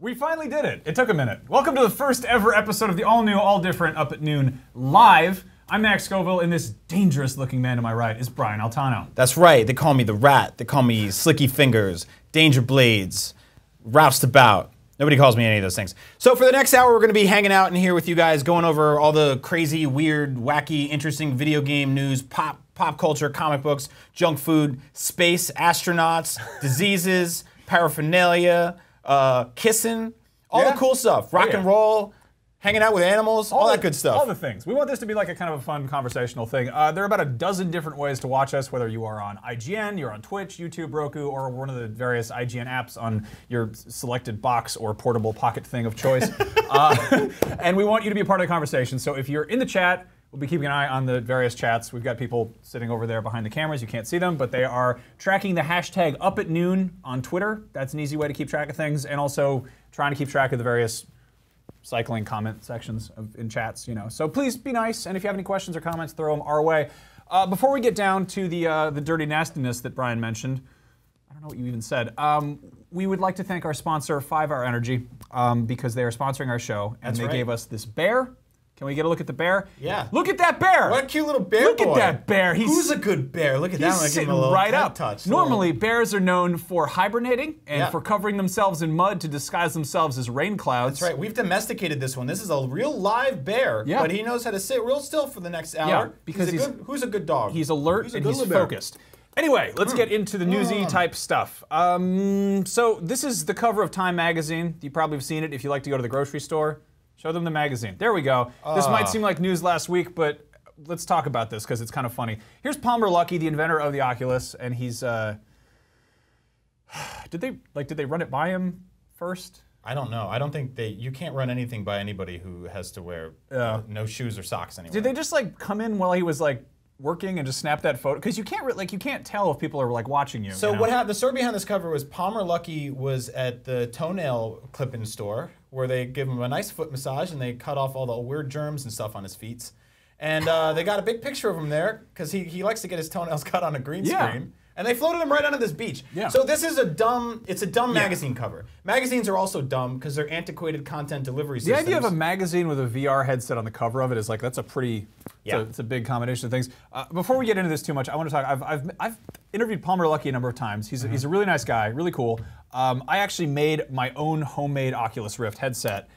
We finally did it. It took a minute. Welcome to the first ever episode of the all-new, all-different Up at Noon live. I'm Max Scoville, and this dangerous-looking man to my right is Brian Altano. That's right. They call me the Rat. They call me Slicky Fingers, Danger Blades, Roustabout. Nobody calls me any of those things. So for the next hour, we're going to be hanging out in here with you guys, going over all the crazy, weird, wacky, interesting video game news, pop culture, comic books, junk food, space, astronauts, diseases, paraphernalia, kissing, all the cool stuff, rock and roll, hanging out with animals, all that good stuff. All the things. We want this to be like a kind of a fun conversational thing. There are about a dozen different ways to watch us, whether you are on IGN, you're on Twitch, YouTube, Roku, or one of the various IGN apps on your selected box or portable pocket thing of choice. And we want you to be a part of the conversation. So if you're in the chat, we'll be keeping an eye on the various chats. We've got people sitting over there behind the cameras. You can't see them, but they are tracking the hashtag #UpAtNoon on Twitter. That's an easy way to keep track of things, and also trying to keep track of the various cycling comment sections in chats, you know. So please be nice, and if you have any questions or comments, throw them our way. Before we get down to the dirty nastiness that Brian mentioned, I don't know what you even said. We would like to thank our sponsor, 5 Hour Energy, because they are sponsoring our show, and they gave us this bear. Can we get a look at the bear? Yeah. Look at that bear! What a cute little bear Look at that bear. Who's a good bear? Look at that one. He's sitting right up. Touch. Normally, bears are known for hibernating and for covering themselves in mud to disguise themselves as rain clouds. That's right. We've domesticated this one. This is a real live bear, but he knows how to sit real still for the next hour. Yeah, because who's a good dog? He's alert and he's focused. Anyway, let's get into the newsy type stuff. So this is the cover of Time magazine. You probably have seen it if you like to go to the grocery store. Show them the magazine. There we go. This might seem like news last week, but let's talk about this because it's kind of funny. Here's Palmer Luckey, the inventor of the Oculus, and he's did they run it by him first? I don't know. I don't think you can't run anything by anybody who has to wear no shoes or socks anywhere. Did they just like come in while he was like working and just snap that photo? Because you can't tell if people are like watching you. So you know? what happened? The story behind this cover was Palmer Luckey was at the toenail clipping store where they give him a nice foot massage and they cut off all the weird germs and stuff on his feet. And they got a big picture of him there because he likes to get his toenails cut on a green screen. And they floated him right onto this beach. Yeah. So this is a dumb magazine cover. Magazines are also dumb because they're antiquated content delivery systems. The idea of a magazine with a VR headset on the cover of it is like, that's a pretty, it's a big combination of things. Before we get into this too much, I want to talk, I've interviewed Palmer Luckey a number of times. He's a really nice guy, really cool. I actually made my own homemade Oculus Rift headset,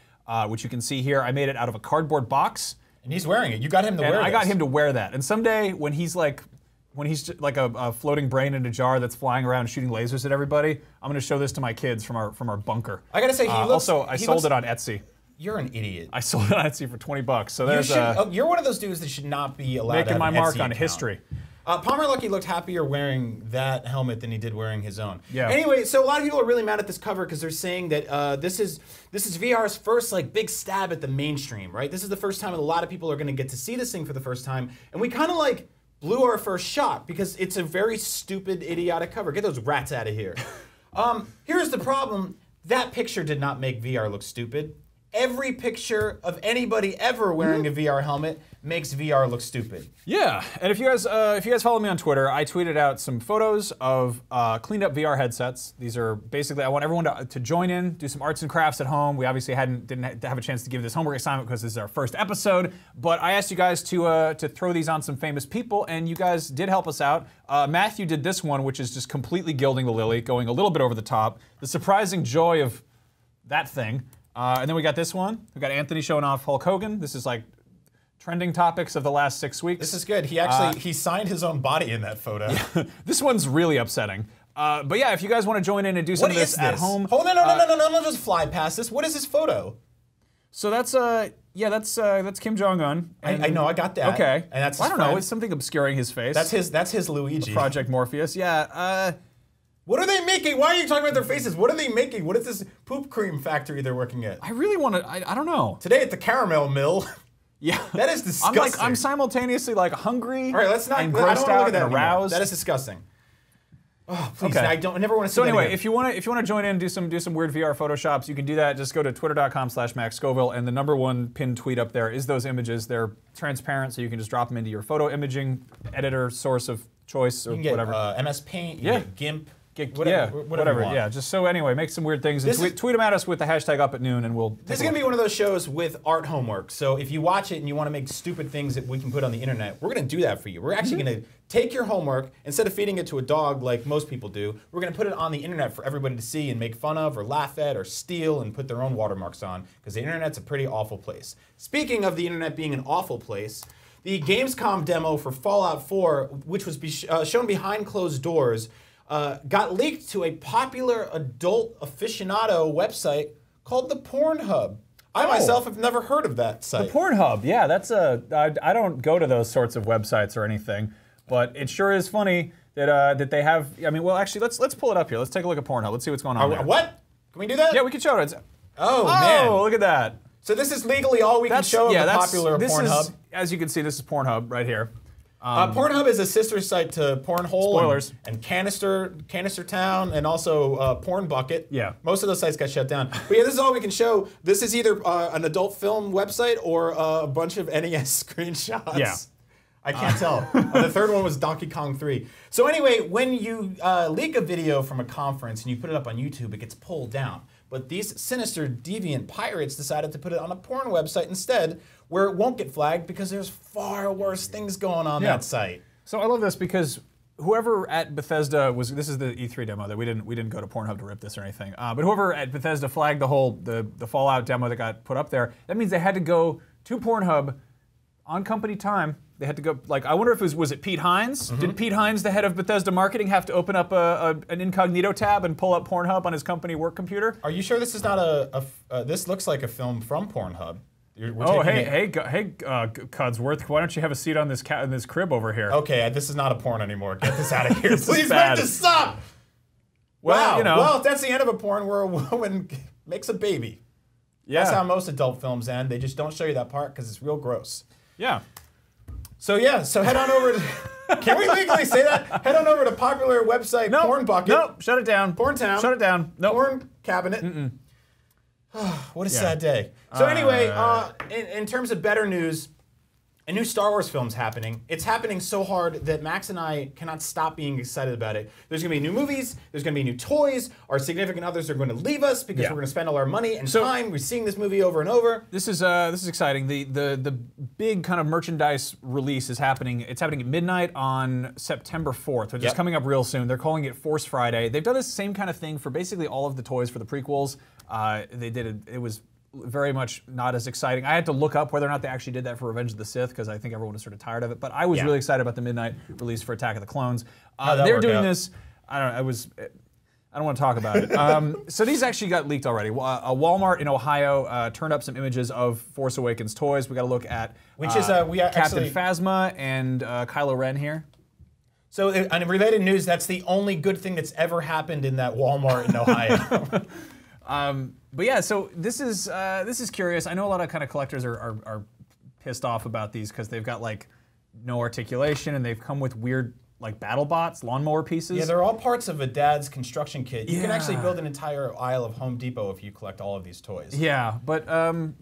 which you can see here. I made it out of a cardboard box. And he's wearing it. You got him to wear it. I got him to wear that. And someday when he's like a floating brain in a jar that's flying around shooting lasers at everybody, I'm going to show this to my kids from our bunker. I got to say, I sold it on Etsy. You're an idiot. I sold it on Etsy for $20. So there's you're one of those dudes that should not be allowed making to have my an mark Etsy on account. history. Palmer Luckey looked happier wearing that helmet than he did wearing his own. Yeah. Anyway, so a lot of people are really mad at this cover because they're saying that this is VR's first like big stab at the mainstream, right? This is the first time a lot of people are going to get to see this thing for the first time, and we kind of like blew our first shot because it's a very stupid, idiotic cover. Get those rats out of here. Here's the problem. That picture did not make VR look stupid. Every picture of anybody ever wearing a VR helmet makes VR look stupid. Yeah, and if you guys follow me on Twitter, I tweeted out some photos of cleaned up VR headsets. These are basically, I want everyone to join in, do some arts and crafts at home. We obviously didn't have a chance to give this homework assignment because this is our first episode, but I asked you guys to throw these on some famous people, and you guys did help us out. Matthew did this one, which is just completely gilding the lily, going a little bit over the top. The surprising joy of that thing. And then we got this one. We got Anthony showing off Hulk Hogan. This is like trending topics of the last 6 weeks. This is good. He actually he signed his own body in that photo. Yeah. This one's really upsetting. But yeah, if you guys want to join in and do some of this at home. Oh, no, just fly past this. What is this photo? So that's Kim Jong-un. I know, I got that. Okay. And that's I don't know, it's something obscuring his face. That's his Luigi. Project Morpheus. Yeah. What are they making? Why are you talking about their faces? What are they making? What is this poop cream factory they're working at? I really want to, I don't know. Today at the caramel mill. Yeah. That is disgusting. I'm simultaneously like hungry. All right, let's not. And grossed out and aroused. That is disgusting. Oh, please! Okay. I never want to see. So anyway, that if you want to join in, do some weird VR photoshops, you can do that. Just go to twitter.com/Max Scoville, and the #1 pinned tweet up there is those images. They're transparent, so you can just drop them into your photo imaging editor source of choice or you can get, whatever. MS Paint. You can get GIMP. whatever you want. Yeah, just so anyway, make some weird things and tweet them at us with the hashtag up at noon, and we'll. This is gonna be one of those shows with art homework. So if you watch it and you want to make stupid things that we can put on the internet, we're gonna do that for you. We're actually gonna take your homework, instead of feeding it to a dog like most people do, we're gonna put it on the internet for everybody to see and make fun of or laugh at or steal and put their own watermarks on, because the internet's a pretty awful place. Speaking of the internet being an awful place, the Gamescom demo for Fallout 4, which was shown behind closed doors, got leaked to a popular adult aficionado website called the Pornhub. I myself have never heard of that site. The Pornhub, yeah, that's I don't go to those sorts of websites or anything, but it sure is funny that they have. I mean, well, actually, let's pull it up here. Let's take a look at Pornhub. Let's see what's going on there. What? Can we do that? Yeah, we can show it. Oh man! Look at that. So this is legally all we can show of the popular Pornhub. As you can see, this is Pornhub right here. Pornhub is a sister site to Pornhole Spoilers. and Canister Town and also Porn Bucket. Yeah. Most of those sites got shut down. But yeah, this is all we can show. This is either an adult film website or a bunch of NES screenshots. Yeah. I can't tell. The third one was Donkey Kong 3. So anyway, when you leak a video from a conference and you put it up on YouTube, it gets pulled down. But these sinister, deviant pirates decided to put it on a porn website instead, where it won't get flagged because there's far worse things going on that site. So I love this because whoever at Bethesda was, this is the E3 demo that we didn't go to Pornhub to rip this or anything, but whoever at Bethesda flagged the Fallout demo that got put up there, that means they had to go to Pornhub on company time. They had to go, like, I wonder if was it Pete Hines? Did Pete Hines, the head of Bethesda marketing, have to open up an incognito tab and pull up Pornhub on his company work computer? Are you sure this is not this looks like a film from Pornhub? Hey, Codsworth, why don't you have a seat on this in this crib over here? Okay, this is not a porn anymore. Get this out of here. Please bad. make this stop! Well, wow, you know. well, if that's the end of a porn where a woman makes a baby. Yeah. That's how most adult films end. They just don't show you that part because it's real gross. Yeah. So yeah, so head on over to, can we legally say that? Head on over to popular website Porn Bucket. Nope, shut it down. Porn Town. Shut it down. Nope. Porn Cabinet. What a sad day. So anyway, in terms of better news, a new Star Wars film's happening. It's happening so hard that Max and I cannot stop being excited about it. There's gonna be new movies, there's gonna be new toys, our significant others are gonna leave us because we're gonna spend all our money and time. We're seeing this movie over and over. This is exciting. The big kind of merchandise release is happening. It's happening at midnight on September 4th, which is coming up real soon. They're calling it Force Friday. They've done the same kind of thing for basically all of the toys for the prequels. They did it was very much not as exciting. I had to look up whether or not they actually did that for Revenge of the Sith because I think everyone was sort of tired of it. But I was really excited about the midnight release for Attack of the Clones. They're doing this. I don't know. I don't want to talk about it. So these actually got leaked already. A Walmart in Ohio turned up some images of Force Awakens toys. We got to look at Captain Phasma and Kylo Ren here. So in related news, that's the only good thing that's ever happened in that Walmart in Ohio. But yeah, so this is curious. I know a lot of kind of collectors are pissed off about these because they've got like no articulation and they've come with weird like battle bots, lawnmower pieces. Yeah, they're all parts of a dad's construction kit. You can actually build an entire aisle of Home Depot if you collect all of these toys. Yeah, but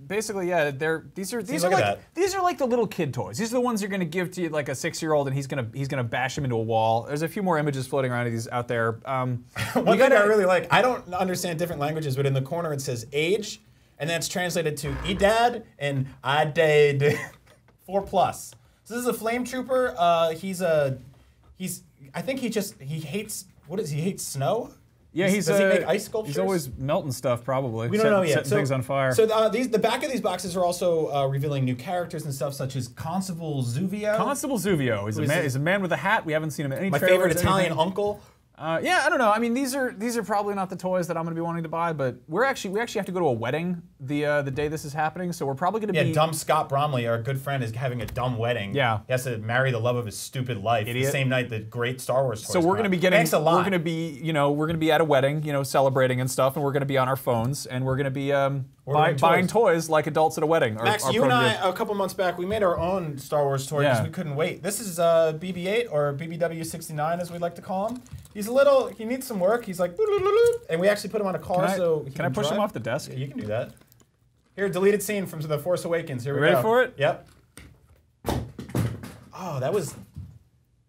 basically, yeah, these are like the little kid toys. These are the ones you're gonna give to like a 6-year-old, and he's gonna bash him into a wall. There's a few more images floating around of these out there. One thing I really like, I don't understand different languages, but in the corner it says age, and then it's translated to "e-dad" and "I did 4+." So this is a flame trooper. I think he hates, he hates snow? Yeah, does he make ice sculptures? He's always melting stuff, probably. We don't know yet. Setting things on fire. So the back of these boxes are also revealing new characters and stuff, such as Constable Zuvio. Constable Zuvio. He's a man with a hat. We haven't seen him in any My trailers, favorite Italian uncle. Yeah, I don't know. I mean, these are probably not the toys that I'm going to be wanting to buy, but we actually have to go to a wedding the day this is happening, so we're probably going to be. Yeah, dumb Scott Bromley, our good friend, is having a dumb wedding. Yeah, he has to marry the love of his stupid life. Idiot. The same night the great Star Wars toys. So we're going to be getting. Thanks a lot. We're going to be, we're going to be at a wedding, celebrating and stuff, and we're going to be on our phones, and we're going to be buying toys like adults at a wedding. Max, you and I, a couple months back, we made our own Star Wars toy because we couldn't wait. This is BB-8 or BBW-69 as we like to call him. He needs some work. He's like, and we actually put him on a car so he can I push drive. him off the desk? Yeah, you can do that. Here, deleted scene from The Force Awakens. Here we go. Ready for it? Yep. Oh, that was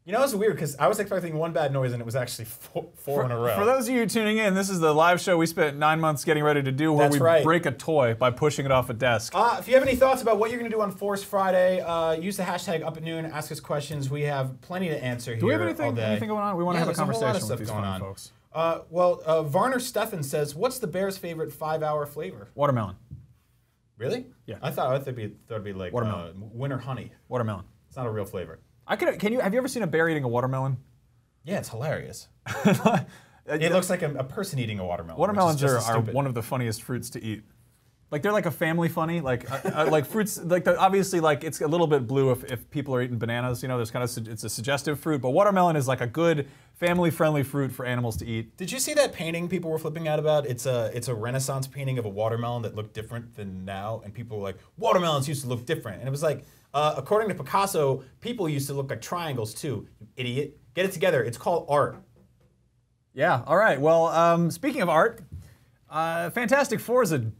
You know, it's weird because I was expecting one bad noise and it was actually four in a row. For those of you tuning in, this is the live show we spent 9 months getting ready to do where we break a toy by pushing it off a desk. If you have any thoughts about what you're going to do on Force Friday, use the hashtag #AppAtNoon, ask us questions. We have plenty to answer here. Do we have anything going on? We want to have a conversation with these fun folks. Varner Steffen says, what's the Bears' favorite 5-hour flavor? Watermelon. Really? Yeah. I thought it'd be like winter honey. Watermelon. It's not a real flavor. Have you ever seen a bear eating a watermelon? Yeah, it's hilarious. It looks like a person eating a watermelon. Watermelons are one of the funniest fruits to eat. Like they're like a family funny, like fruits. Like obviously, like it's a little bit blue if people are eating bananas. You know, there's kind of it's a suggestive fruit, but watermelon is like a good family-friendly fruit for animals to eat. Did you see that painting people were flipping out about? It's a Renaissance painting of a watermelon that looked different than now, and people were like, watermelons used to look different, and it was like, according to Picasso, people used to look like triangles too. You idiot! Get it together. It's called art. Yeah. All right. Well, speaking of art, Fantastic Four is a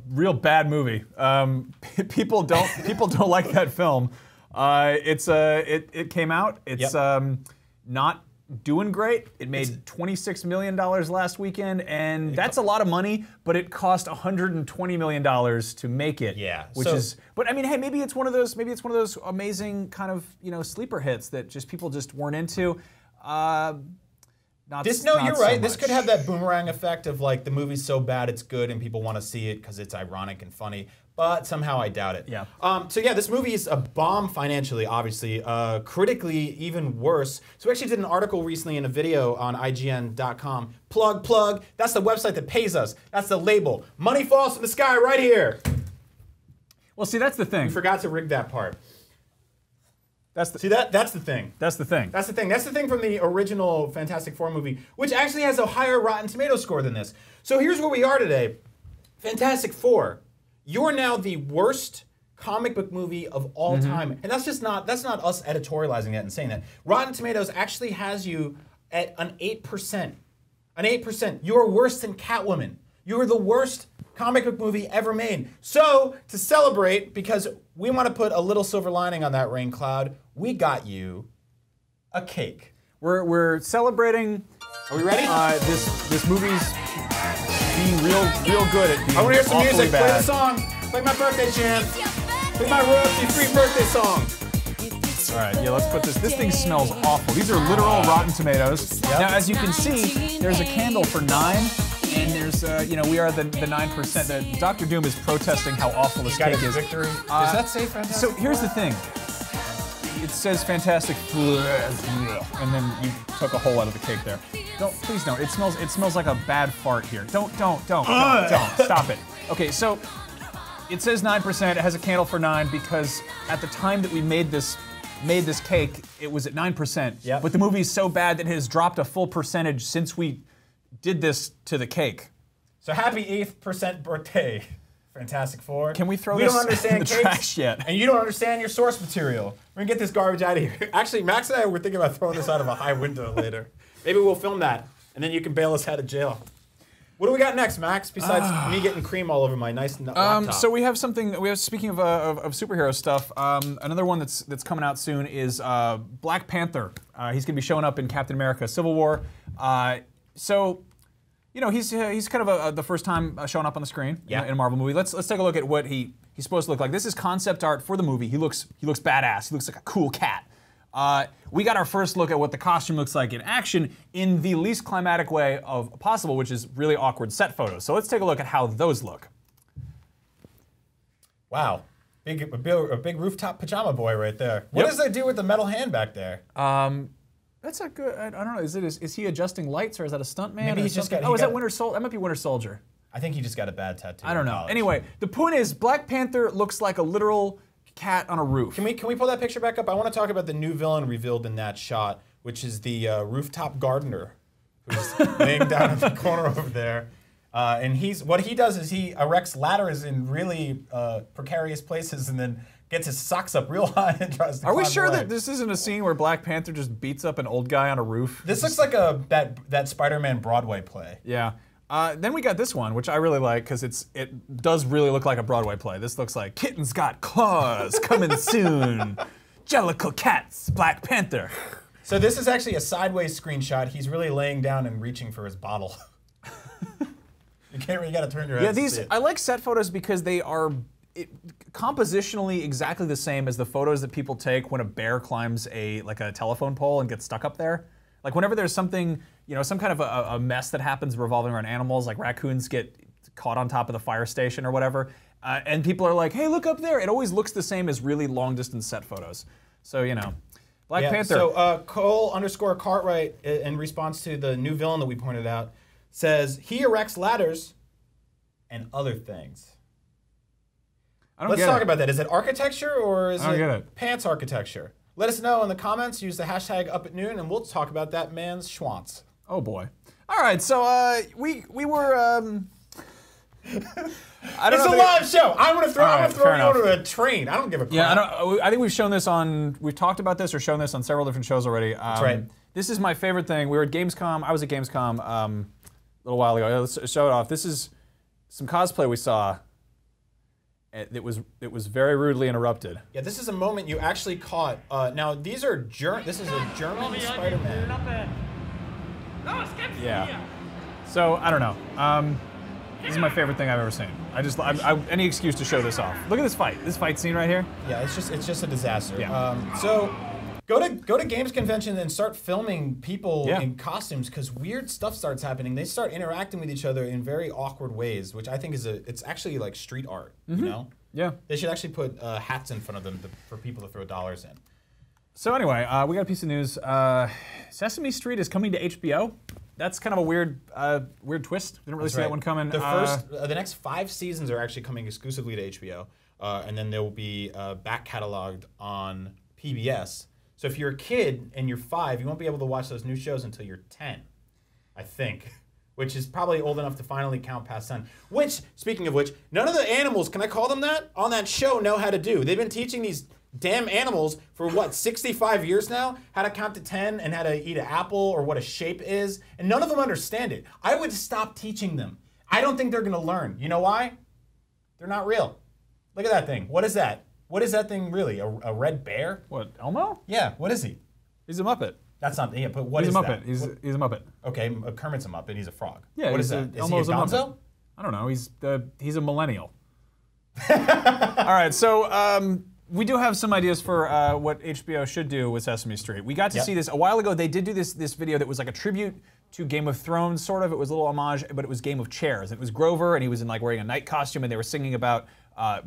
real bad movie. People don't like that film. It came out. It's not doing great. It made $26 million last weekend, and that's a lot of money. But it cost $120 million to make it. Yeah. But I mean, hey, maybe it's one of those amazing kind of sleeper hits that just people just weren't into. You're right. This could have that boomerang effect of like the movie's so bad it's good and people want to see it because it's ironic and funny. But somehow I doubt it. Yeah. This movie is a bomb financially, obviously. Critically, even worse. So we actually did an article recently in a video on IGN.com. Plug. That's the website that pays us. That's the label. Money falls from the sky right here. Well, see, that's the thing. We forgot to rig that part. That's the thing. That's the thing. That's the thing from the original Fantastic Four movie, which actually has a higher Rotten Tomatoes score than this. So here's where we are today. Fantastic Four, you're now the worst comic book movie of all time. And that's not us editorializing that and saying that. Rotten Tomatoes actually has you at an 8%. An 8%. You're worse than Catwoman. You're the worst comic book movie ever made. So, to celebrate, because we want to put a little silver lining on that rain cloud, we got you a cake. We're celebrating. Are we ready? This movie's being real good at being I want to hear some music. Bad. Play the song. Play my birthday chant. Play my royalty-free birthday song. All right, yeah, let's put this. This thing smells awful. These are literal Rotten Tomatoes. Yep. Now, as you can see, there's a candle for 9. And there's, we are the 9%. Dr. Doom is protesting how awful this cake is. Victory. Does that say Fantastic? So here's the thing. It says Fantastic, and then you took a hole out of the cake there. Please don't. It smells like a bad fart here. Don't. Stop it. Okay, so it says 9%. It has a candle for 9 because at the time that we made this cake, it was at 9%. Yep. But the movie's so bad that it has dropped a full percentage since we did this to the cake. So happy 8th birthday, Fantastic Four. Can we throw this in the trash yet? And you don't understand your source material. We're gonna get this garbage out of here. Actually, Max and I were thinking about throwing this out of a high window later. Maybe we'll film that, and then you can bail us out of jail. What do we got next, Max? Besides me getting cream all over my nice laptop. So we have something. Speaking of superhero stuff. Another one that's coming out soon is Black Panther. He's gonna be showing up in Captain America: Civil War. So, he's kind of the first time showing up on the screen in a Marvel movie. Let's take a look at what he's supposed to look like. This is concept art for the movie. He looks badass. He looks like a cool cat. We got our first look at what the costume looks like in action in the least climatic way possible, which is really awkward set photos. So let's take a look at how those look. Wow, a big rooftop pajama boy right there. What does that do with the metal hand back there? That's a good. I don't know. Is he adjusting lights or is that a stuntman? Maybe he's just got. Oh, is that Winter Soldier? That might be Winter Soldier. I think he just got a bad tattoo. I don't know. Anyway, the point is, Black Panther looks like a literal cat on a roof. Can we pull that picture back up? I want to talk about the new villain revealed in that shot, which is the rooftop gardener, who's laying down in the corner over there. And what he does is he erects ladders in really precarious places and then gets his socks up real high and tries to Are we climb sure away. that this isn't a scene where Black Panther just beats up an old guy on a roof? This looks like that Spider-Man Broadway play. Yeah. Then we got this one, which I really like because it does really look like a Broadway play. This looks like Kitten's Got Claws coming soon. Jellicle Cats, Black Panther. So this is actually a sideways screenshot. He's really laying down and reaching for his bottle. You got to turn your head. Yeah, these I like set photos because they are compositionally exactly the same as the photos that people take when a bear climbs a telephone pole and gets stuck up there. Like whenever there's something, some kind of a mess that happens revolving around animals, like raccoons get caught on top of the fire station or whatever, and people are like, hey, look up there. It always looks the same as really long distance set photos. So, Black Panther. So Cole_Cartwright, in response to the new villain that we pointed out, says he erects ladders and other things. Let's talk about that. Is it architecture or is it pants architecture? Let us know in the comments. Use the hashtag #UpAtNoon, and we'll talk about that man's schwanz. Oh boy! All right, so we were. It's a live show. I'm gonna throw you onto a train. I don't give a crap. Yeah, I think we've shown this on. We've talked about this or shown this on several different shows already. That's right. This is my favorite thing. We were at Gamescom. I was at Gamescom a little while ago. Let's show it off. This is some cosplay we saw. It was very rudely interrupted. Yeah, this is a moment you actually caught. Now these are this is a German Spider-Man. Yeah. So I don't know. This is my favorite thing I've ever seen. Any excuse to show this off. Look at this fight. This fight scene right here. Yeah, it's just a disaster. Yeah. So go to games conventions and start filming people in costumes because weird stuff starts happening. They start interacting with each other in very awkward ways, which I think it's actually like street art. Yeah. They should actually put hats in front of them for people to throw dollars in. So anyway, we got a piece of news. Sesame Street is coming to HBO. That's kind of a weird twist. Didn't really see that one coming. The next 5 seasons are actually coming exclusively to HBO, and then they will be back cataloged on PBS. So if you're a kid and you're 5, you won't be able to watch those new shows until you're 10, I think, which is probably old enough to finally count past 10. Which, speaking of which, none of the animals, can I call them that, on that show know how to do. They've been teaching these damn animals for what, 65 years now? How to count to 10 and how to eat an apple or what a shape is, and none of them understand it. I would stop teaching them. I don't think they're gonna learn. You know why? They're not real. Look at that thing. What is that? What is that thing really? A red bear? What, Elmo? Yeah, what is he? He's a Muppet. That's not, yeah, but what is that? He's a Muppet. Okay, Kermit's a Muppet, he's a frog. Yeah, what is that? Is he a Elmo's gonzo? I don't know, he's a millennial. All right, so we do have some ideas for what HBO should do with Sesame Street. We got to see this a while ago. They did do this video that was like a tribute to Game of Thrones, sort of. It was a little homage, but it was Game of Chairs. It was Grover, and he was in like wearing a knight costume, and they were singing about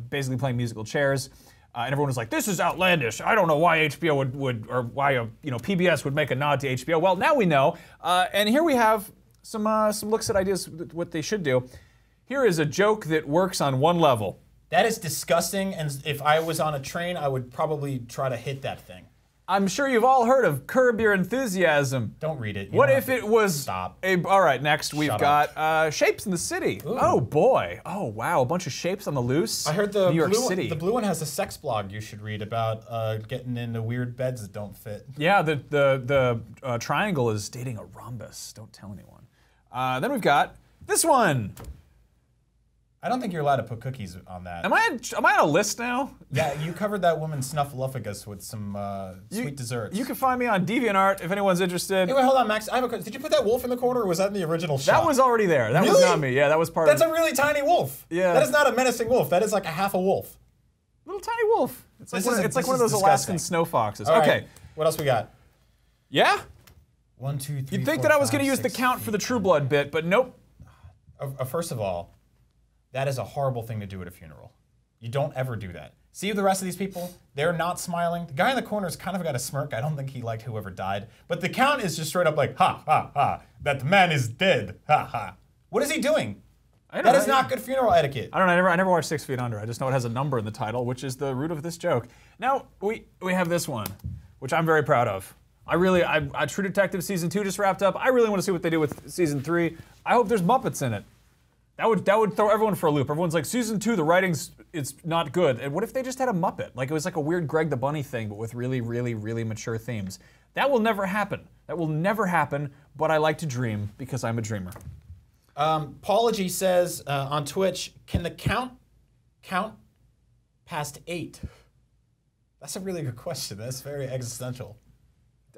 basically playing musical chairs. And everyone was like, "This is outlandish. I don't know why HBO would or why PBS would make a nod to HBO." Well, now we know. And here we have some looks at ideas what they should do. Here is a joke that works on one level. That is disgusting, and if I was on a train, I would probably try to hit that thing. I'm sure you've all heard of Curb Your Enthusiasm. Don't read it. What if it was... Stop. All right, next we've got Shapes in the City. Ooh. Oh, boy. Oh, wow, a bunch of shapes on the loose. I heard the New York City. The blue one has a sex blog you should read about getting into weird beds that don't fit. Yeah, the triangle is dating a rhombus. Don't tell anyone. Then we've got this one. I don't think you're allowed to put cookies on that. Am I on a list now? Yeah, you covered that woman's snuffleupagus with some sweet desserts. You can find me on DeviantArt if anyone's interested. Hey, wait, hold on, Max. I have a question. Did you put that wolf in the corner, or was that in the original shot? That was already there. That was not me. Yeah, that was part of... That's a really tiny wolf. Yeah. That is not a menacing wolf. That is like a half a wolf. Little tiny wolf. It's like one of those Alaskan snow foxes. All okay. Right. What else we got? Yeah? 1, 2, 3, You'd think 4, that I was 5, going to use the 6 count for the True Blood bit, but nope. First of all, that is a horrible thing to do at a funeral. You don't ever do that. See the rest of these people? They're not smiling. The guy in the corner's kind of got a smirk. I don't think he liked whoever died. But the count is just straight up like, ha, ha, ha. That man is dead. Ha, ha. What is he doing? That is not good funeral etiquette. I don't know. I never watched 6 Feet Under. I just know it has a number in the title, which is the root of this joke. Now, we have this one, which I'm very proud of. True Detective Season 2 just wrapped up. I really want to see what they do with Season 3. I hope there's Muppets in it. That would throw everyone for a loop. Everyone's like, Season 2, the writing's it's not good. And what if they just had a Muppet? Like it was like a weird Greg the Bunny thing, but with really, really, really mature themes. That will never happen. That will never happen, but I like to dream because I'm a dreamer. Paulogy says on Twitch, can the count past 8? That's a really good question. That's very existential.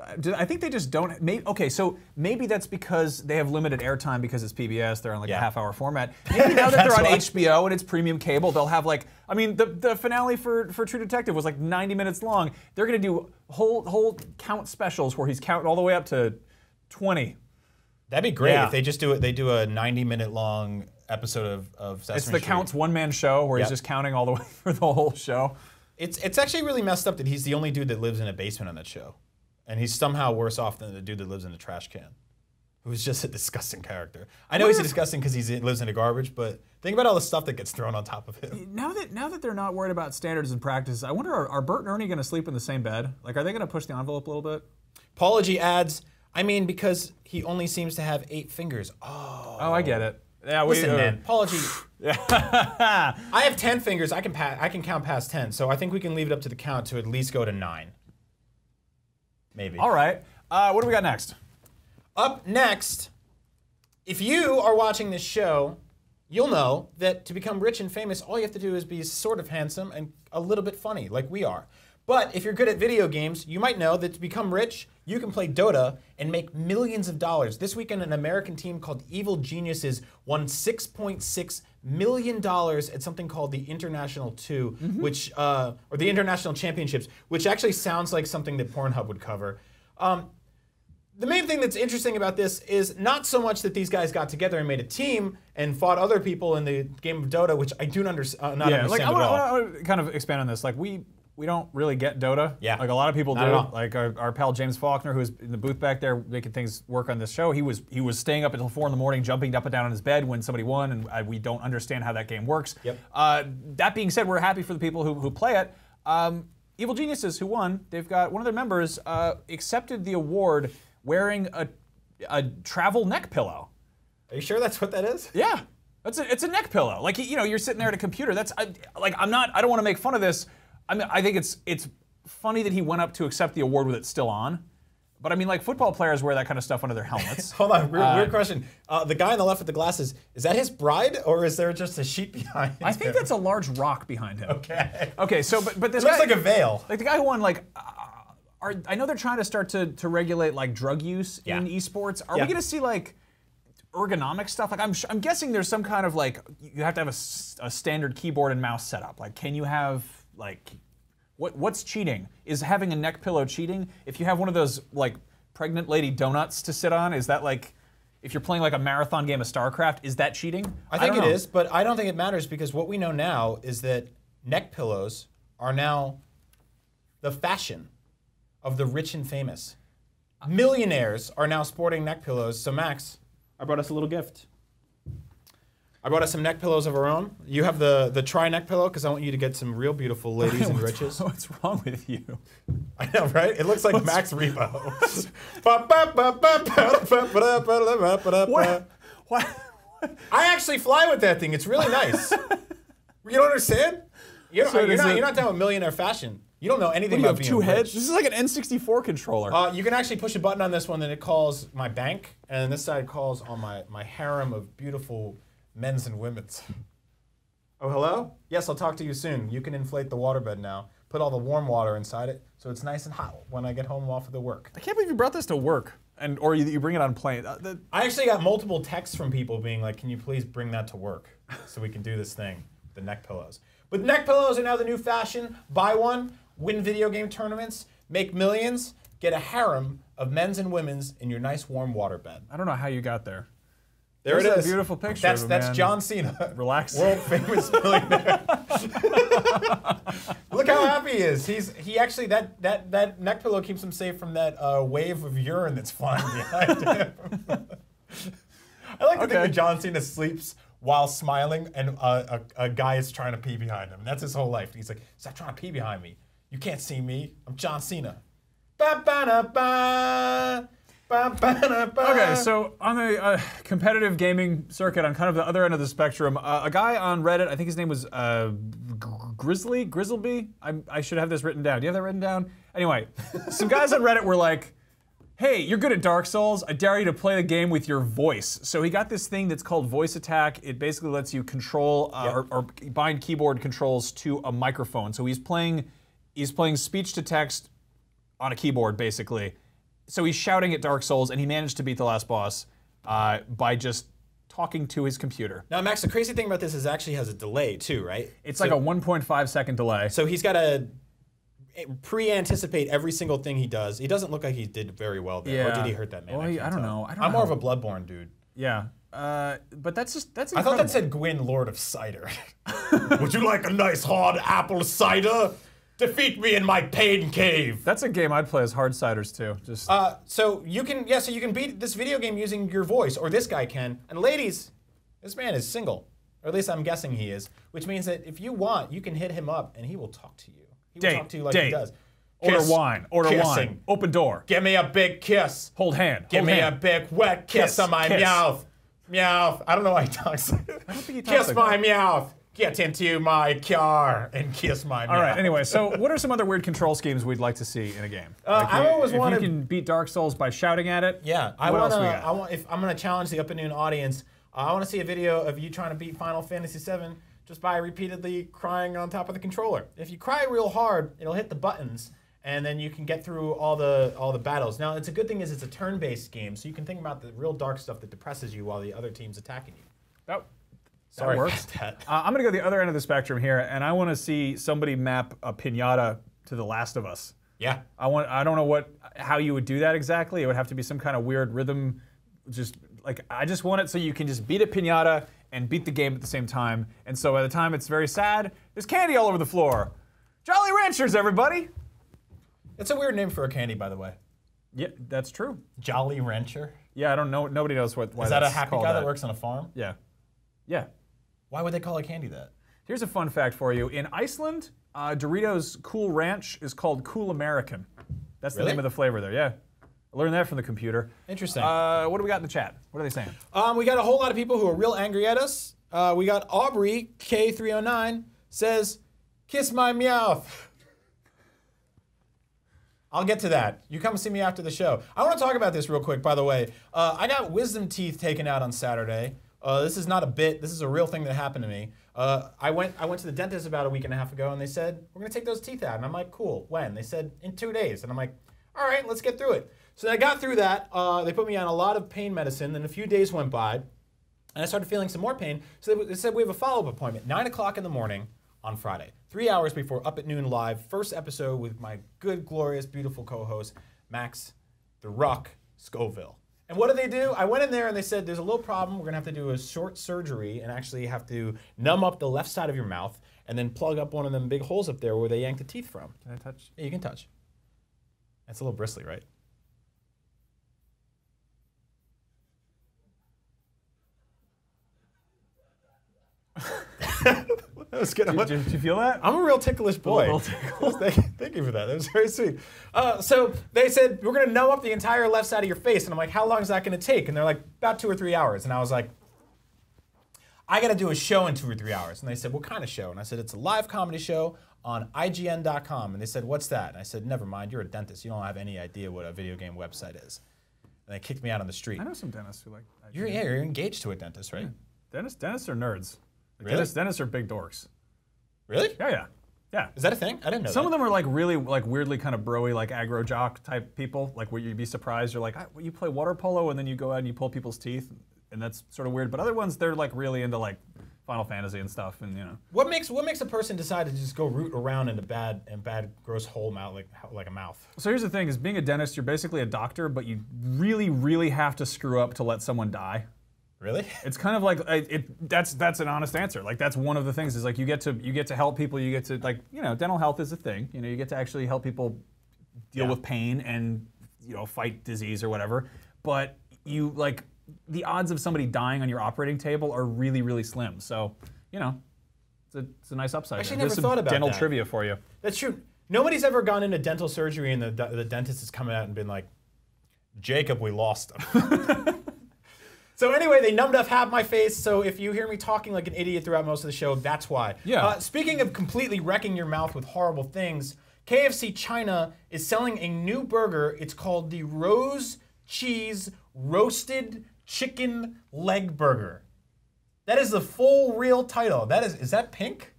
I think they just don't. Okay, so maybe that's because they have limited airtime because it's PBS. They're on like a half-hour format. Maybe now that they're on HBO and it's premium cable, they'll have like. I mean, the finale for True Detective was like 90 minutes long. They're gonna do whole count specials where he's counting all the way up to 20. That'd be great if they just do it. They do a 90-minute long episode of Sesame It's the Street. Count's one-man show where he's just counting all the way for the whole show. It's actually really messed up that he's the only dude that lives in a basement on that show. And he's somehow worse off than the dude that lives in a trash can, who's just a disgusting character. I know he's disgusting because he lives in a garbage, but think about all the stuff that gets thrown on top of him. Now that they're not worried about standards and practices, I wonder, are Bert and Ernie going to sleep in the same bed? Like, are they going to push the envelope a little bit? Paulogy adds, I mean, because he only seems to have 8 fingers. Oh, I get it. Yeah, listen, man. Paulogy. I have 10 fingers. I can count past 10, so I think we can leave it up to the count to at least go to 9. Maybe. All right. What do we got next? Up next, if you are watching this show, you'll know that to become rich and famous, all you have to do is be sort of handsome and a little bit funny, like we are. But if you're good at video games, you might know that to become rich, you can play Dota and make millions of dollars. This weekend, an American team called Evil Geniuses won $6.6 million at something called the International 2, which or the International Championships, which actually sounds like something that Pornhub would cover. The main thing that's interesting about this is not so much that these guys got together and made a team and fought other people in the game of Dota, which I do not understand at all. I want to kind of expand on this. Like, we don't really get Dota. Yeah. Like a lot of people Not do. at all. Like our pal James Faulkner, who's in the booth back there making things work on this show, he was staying up until 4 in the morning, jumping up and down on his bed when somebody won, and we don't understand how that game works. Yep. That being said, we're happy for the people who play it. Evil Geniuses, who won, they've got one of their members accepted the award wearing a travel neck pillow. Are you sure that's what that is? Yeah. It's a neck pillow. Like, you know, you're sitting there at a computer. I don't want to make fun of this. I mean, I think it's funny that he went up to accept the award with it still on. But I mean, like, football players wear that kind of stuff under their helmets. Hold on, weird question. The guy on the left with the glasses, is that his bride, or is there just a sheet behind him? I think that's a large rock behind him. Okay. Okay, so, but this It looks guy, like a veil. like the guy who won, like, I know they're trying to start to regulate, like, drug use in esports. Are we going to see, like, ergonomic stuff? Like, I'm guessing there's some kind of, like, you have to have a standard keyboard and mouse setup. Like, can you have, like, what's cheating? Is having a neck pillow cheating? If you have one of those, like, pregnant lady donuts to sit on, is that, like, if you're playing like a marathon game of StarCraft, is that cheating? I think it is, but I don't think it matters because what we know now is that neck pillows are now the fashion of the rich and famous. Millionaires are now sporting neck pillows. So Max, I brought us a little gift. I brought us some neck pillows of our own. You have the tri neck pillow because I want you to get some real beautiful ladies and riches. What's wrong with you? I know, right? It looks like Max Rebo. What? I actually fly with that thing. It's really nice. You don't understand? You're not down with millionaire fashion. You don't know anything You about have being 2 heads? rich. This is like an N64 controller. You can actually push a button on this one, then it calls my bank, and this side calls on my harem of beautiful men's and women's. Oh, hello? Yes, I'll talk to you soon. You can inflate the waterbed now. Put all the warm water inside it, so it's nice and hot when I get home off of the work. I can't believe you brought this to work, or you bring it on plane. I actually got multiple texts from people being like, can you please bring that to work so we can do this thing, the neck pillows. But neck pillows are now the new fashion. Buy one, win video game tournaments, make millions, get a harem of men's and women's in your nice warm waterbed. I don't know how you got there. There There's it is. A beautiful picture. That's of a man. John Cena. Relax. World famous millionaire. Look how happy he is. He actually that neck pillow keeps him safe from that wave of urine that's flying behind him. I like to think that John Cena sleeps while smiling, and a guy is trying to pee behind him. And that's his whole life. He's like, stop trying to pee behind me. You can't see me. I'm John Cena. Ba-ba-da-ba. Okay, so on the competitive gaming circuit, on kind of the other end of the spectrum, a guy on Reddit, I think his name was Grizzleby. I should have this written down. Do you have that written down? Anyway, some guys on Reddit were like, hey, you're good at Dark Souls. I dare you to play the game with your voice. So he got this thing that's called Voice Attack. It basically lets you control or bind keyboard controls to a microphone. So he's playing speech to text on a keyboard, basically. so he's shouting at Dark Souls, and he managed to beat the last boss by just talking to his computer. Now, Max, the crazy thing about this is it actually has a delay too, right? It's like a 1.5 second delay. So he's got to pre-anticipate every single thing he does. He doesn't look like he did very well there. Or did he hurt that man? Well, I don't know. I'm more of a Bloodborne dude. Yeah. But that's incredible. I thought that said Gwyn, Lord of Cider. Would you like a nice hard apple cider? Defeat me in my pain cave. That's a game I'd play as hard ciders too. Just so you can beat this video game using your voice, or this guy can. And ladies, this man is single, or at least I'm guessing he is, which means that if you want, you can hit him up and he will talk to you. He will talk to you like he does. Order Kiss, wine. Order wine. Open door. Give me a big kiss. Hold hand. Give me a big wet kiss on my mouth. Meow. I don't know why he talks. I don't think he talks kiss my mouth. Get into my car and kiss my mouth. All right. Anyway, so what are some other weird control schemes we'd like to see in a game? I always want to. If you can beat Dark Souls by shouting at it. Yeah. What else we got? If I'm gonna challenge the Up and Noon audience, I want to see a video of you trying to beat Final Fantasy VII just by repeatedly crying on top of the controller. If you cry real hard, it'll hit the buttons, and then you can get through all the battles. Now, it's a good thing is it's a turn-based game, so you can think about the real dark stuff that depresses you while the other team's attacking you. That works. I'm going to go the other end of the spectrum here, and I want to see somebody map a pinata to The Last of Us. Yeah. I don't know how you would do that exactly. It would have to be some kind of weird rhythm. I just want it so you can just beat a pinata and beat the game at the same time. And so by the time it's very sad, there's candy all over the floor. Jolly Ranchers, everybody! It's a weird name for a candy, by the way. Yeah, that's true. Jolly Rancher? Yeah, I don't know. Nobody knows why Is that a happy guy that works on a farm? Yeah. Yeah. Why would they call a candy that? Here's a fun fact for you. In Iceland, Doritos Cool Ranch is called Cool American. That's the name of the flavor there, yeah. I learned that from the computer. Interesting. What do we got in the chat? What are they saying? We got a whole lot of people who are real angry at us. We got Aubrey, K309, says, kiss my meowth. I'll get to that. You come see me after the show. I want to talk about this real quick, by the way. I got wisdom teeth taken out on Saturday. This is not a bit. This is a real thing that happened to me. I went to the dentist about a week and a half ago, and they said, we're going to take those teeth out. And I'm like, cool. When? They said, in 2 days. And I'm like, all right, let's get through it. So I got through that. They put me on a lot of pain medicine. Then a few days went by, and I started feeling some more pain. So they said, we have a follow-up appointment, 9 o'clock in the morning on Friday. 3 hours before Up at Noon Live. First episode with my good, glorious, beautiful co-host, Max the Rock Scoville. And what did they do? I went in there and they said, there's a little problem. We're going to have to do a short surgery and actually have to numb up the left side of your mouth and then plug up one of them big holes up there where they yanked the teeth from. Can I touch? Yeah, you can touch. That's a little bristly, right? That was good. Did you feel that? I'm a real ticklish boy. Thank you for that. That was very sweet. So they said, we're going to numb up the entire left side of your face. And I'm like, how long is that going to take? And they're like, about 2 or 3 hours. And I was like, I got to do a show in 2 or 3 hours. And they said, what kind of show? And I said, it's a live comedy show on IGN.com. And they said, what's that? And I said, never mind. You're a dentist. You don't have any idea what a video game website is. And they kicked me out on the street. I know some dentists who like IGN. You're engaged to a dentist, right? Yeah. Dentists are nerds. Like Really? Dentists are big dorks. Really? Yeah. Is that a thing? I didn't know Some that. of them are like really like weirdly kind of broy, like aggro jock type people. Like where you'd be surprised. You're like, you play water polo and then you go out and you pull people's teeth, and that's sort of weird. But other ones, they're like really into like Final Fantasy and stuff, and you know. What makes a person decide to just go root around in a bad gross hole mouth like a mouth? So here's the thing: is being a dentist, you're basically a doctor, but you really, really have to screw up to let someone die. Really? It's kind of like that's an honest answer. Like that's one of the things is like you get to help people. You get to like dental health is a thing. You get to actually help people deal with pain and fight disease or whatever. But you like the odds of somebody dying on your operating table are really, really slim. So it's a nice upside. Actually, there. never thought about dental that. trivia for you. That's true. Nobody's ever gone into dental surgery and the dentist has come out and been like, Jacob, we lost him. So anyway, they numbed up half my face, so if you hear me talking like an idiot throughout most of the show, that's why. Yeah. Speaking of completely wrecking your mouth with horrible things, KFC China is selling a new burger. It's called the Rose Cheese Roasted Chicken Leg Burger. That is the full real title. Is that pink?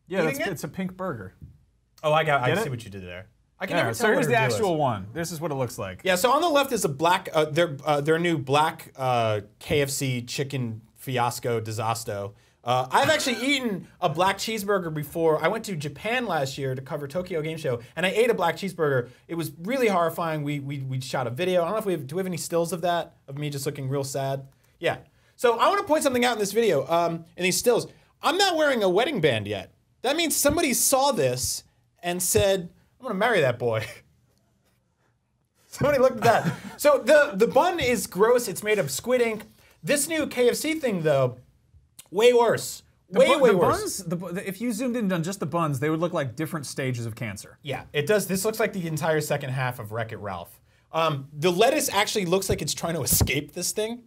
Yeah, it's a pink burger. Oh, I see what you did there. I can never tell. So here's what the her deal is. actual one. This is what it looks like. Yeah, so on the left is a black, their new black KFC chicken fiasco disaster. I've actually eaten a black cheeseburger before. I went to Japan last year to cover Tokyo Game Show, and I ate a black cheeseburger. It was really horrifying. We shot a video. I don't know if do we have any stills of that, of me just looking real sad? Yeah. So I want to point something out in this video, in these stills. I'm not wearing a wedding band yet. That means somebody saw this and said, I'm gonna marry that boy. Somebody looked at that. So the bun is gross. It's made of squid ink. This new KFC thing, though, way worse. Way worse. Buns, if you zoomed in on just the buns, they would look like different stages of cancer. Yeah, it does. This looks like the entire second half of Wreck-It Ralph. The lettuce actually looks like it's trying to escape this thing,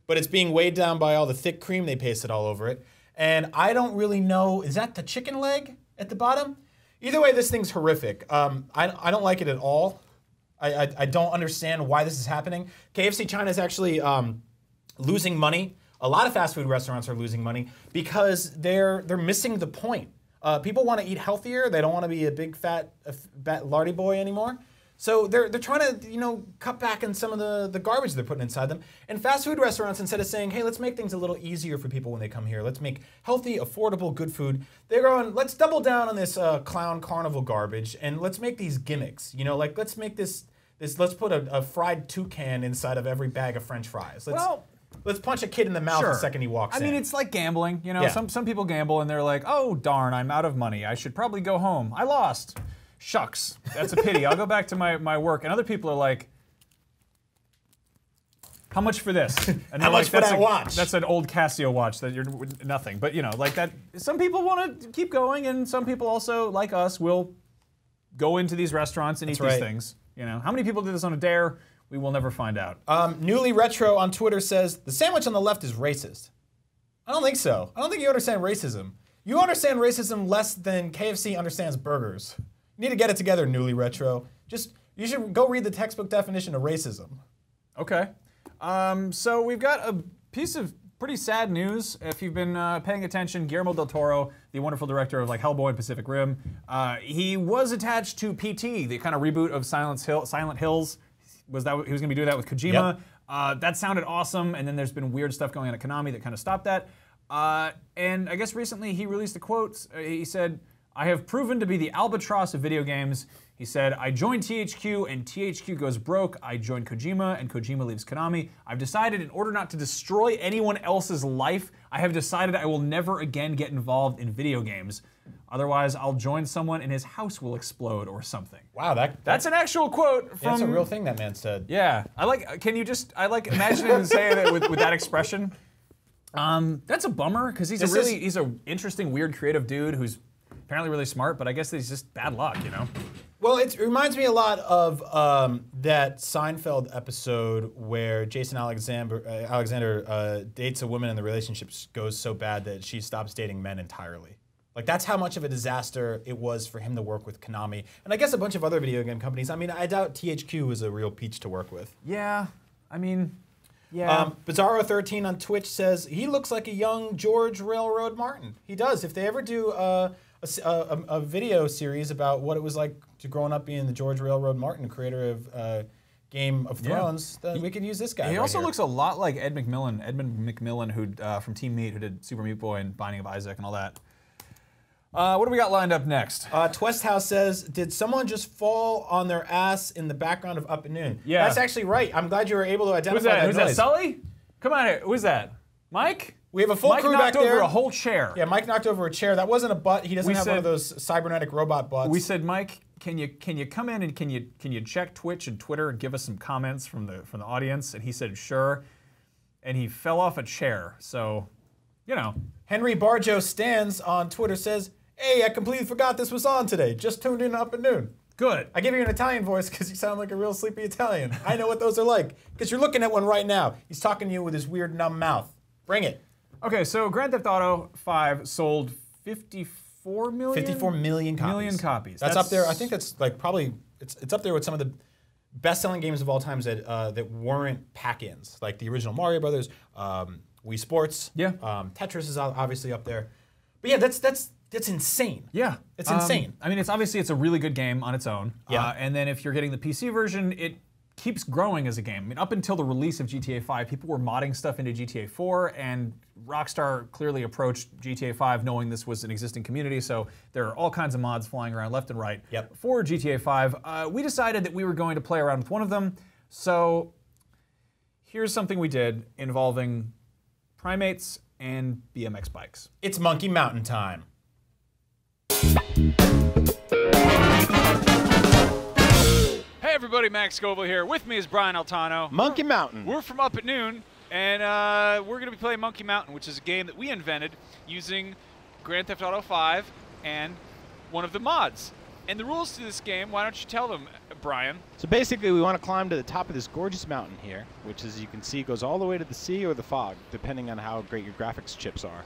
but it's being weighed down by all the thick cream they pasted all over it. And I don't really know, is that the chicken leg at the bottom? Either way, this thing's horrific. I don't like it at all. I don't understand why this is happening. KFC China is actually losing money. A lot of fast food restaurants are losing money because they're missing the point. People want to eat healthier. They don't want to be a big fat lardy boy anymore. So they're trying to cut back on some of the garbage they're putting inside them. And fast food restaurants, instead of saying, hey, let's make things a little easier for people when they come here. Let's make healthy, affordable, good food. They're going, let's double down on this clown carnival garbage and let's make these gimmicks. Like let's make this let's put a fried toucan inside of every bag of French fries. Let's punch a kid in the mouth the second he walks in. I mean, it's like gambling. Some people gamble and they're like, oh, darn, I'm out of money. I should probably go home. I lost. Shucks, that's a pity. I'll go back to my work. And other people are like, how much for this? And how much for that watch? That's an old Casio watch that you're nothing. But like that, some people want to keep going, and some people also, like us, will go into these restaurants and eat these things. How many people did this on a dare? We will never find out. Newly Retro on Twitter says, the sandwich on the left is racist. I don't think so. I don't think you understand racism. You understand racism less than KFC understands burgers. You need to get it together, Newly Retro. You should go read the textbook definition of racism. Okay. So we've got a piece of pretty sad news. If you've been paying attention, Guillermo del Toro, the wonderful director of Hellboy and Pacific Rim, he was attached to PT, the kind of reboot of Silent Hills. He was going to be doing that with Kojima. Yep. That sounded awesome, and then there's been weird stuff going on at Konami that kind of stopped that. And I guess recently he released a quote. He said, I have proven to be the albatross of video games. He said, I joined THQ and THQ goes broke. I joined Kojima and Kojima leaves Konami. I've decided in order not to destroy anyone else's life, I have decided I will never again get involved in video games. Otherwise, I'll join someone and his house will explode or something. Wow, that's an actual quote from... That's a real thing that man said. Yeah. I like imagine him saying it with that expression. That's a bummer, because he's a interesting, weird, creative dude who's apparently really smart, but I guess he's just bad luck, Well, it reminds me a lot of that Seinfeld episode where Jason Alexander dates a woman and the relationship goes so bad that she stops dating men entirely. That's how much of a disaster it was for him to work with Konami. And I guess a bunch of other video game companies. I mean, I doubt THQ was a real peach to work with. Yeah, I mean, yeah. Bizarro13 on Twitch says, he looks like a young George Railroad Martin. He does. If they ever do a video series about what it was like to growing up being the George Railroad Martin, creator of Game of Thrones, then we could use this guy. He also looks a lot like Edmund McMillan, who from Team Meat, who did Super Meat Boy and Binding of Isaac and all that. What do we got lined up next? Twest House says, did someone just fall on their ass in the background of Up at Noon? Yeah. That's actually right. I'm glad you were able to identify that. Who's that, Sully? Come on here. Who's that? Mike? We have a full crew back there. Mike knocked over a whole chair. Yeah, Mike knocked over a chair. That wasn't a butt. He doesn't have one of those cybernetic robot butts. We said, Mike, can you come in and can you check Twitch and Twitter and give us some comments from the audience? And he said, sure. And he fell off a chair. So, Henry Barjo Stands on Twitter says, hey, I completely forgot this was on today. Just tuned in Up at Noon. Good. I give you an Italian voice because you sound like a real sleepy Italian. I know what those are like because you're looking at one right now. He's talking to you with his weird numb mouth. Bring it. Okay, so Grand Theft Auto 5 sold 54 million? 54 million copies. That's up there. I think that's probably, it's up there with some of the best-selling games of all times that weren't pack-ins, like the original Mario Brothers, Wii Sports. Yeah. Tetris is obviously up there. But yeah, that's That's insane. Yeah, it's insane. I mean, it's a really good game on its own. Yeah. And then if you're getting the PC version, it keeps growing as a game. I mean, up until the release of GTA 5, people were modding stuff into GTA 4, and Rockstar clearly approached GTA 5 knowing this was an existing community, so there are all kinds of mods flying around left and right. Yep. For GTA 5, we decided that we were going to play around with one of them, so here's something we did involving primates and BMX bikes. It's Monkey Mountain time. Hey everybody, Max Scoville here. With me is Brian Altano. Monkey Mountain. We're from Up at Noon, and we're going to be playing Monkey Mountain, which is a game that we invented using Grand Theft Auto 5 and one of the mods. And the rules to this game, why don't you tell them, Brian? So basically, we want to climb to the top of this gorgeous mountain here, which, as you can see, goes all the way to the sea or the fog, depending on how great your graphics chips are.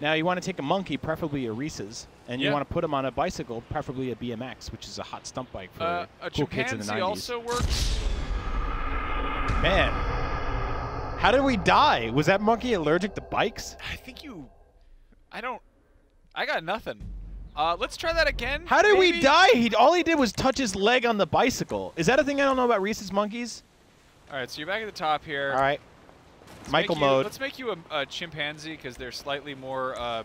Now, you want to take a monkey, preferably a Reese's, and you want to put him on a bicycle, preferably a BMX, which is a hot stunt bike for cool kids in the 90s. A chimpanzee also works. Man, how did we die? Was that monkey allergic to bikes? I think I got nothing. Let's try that again. How did we die? All he did was touch his leg on the bicycle. Is that a thing I don't know about Reese's monkeys? All right, so you're back at the top here. All right. Michael mode. Let's make you a chimpanzee because they're slightly more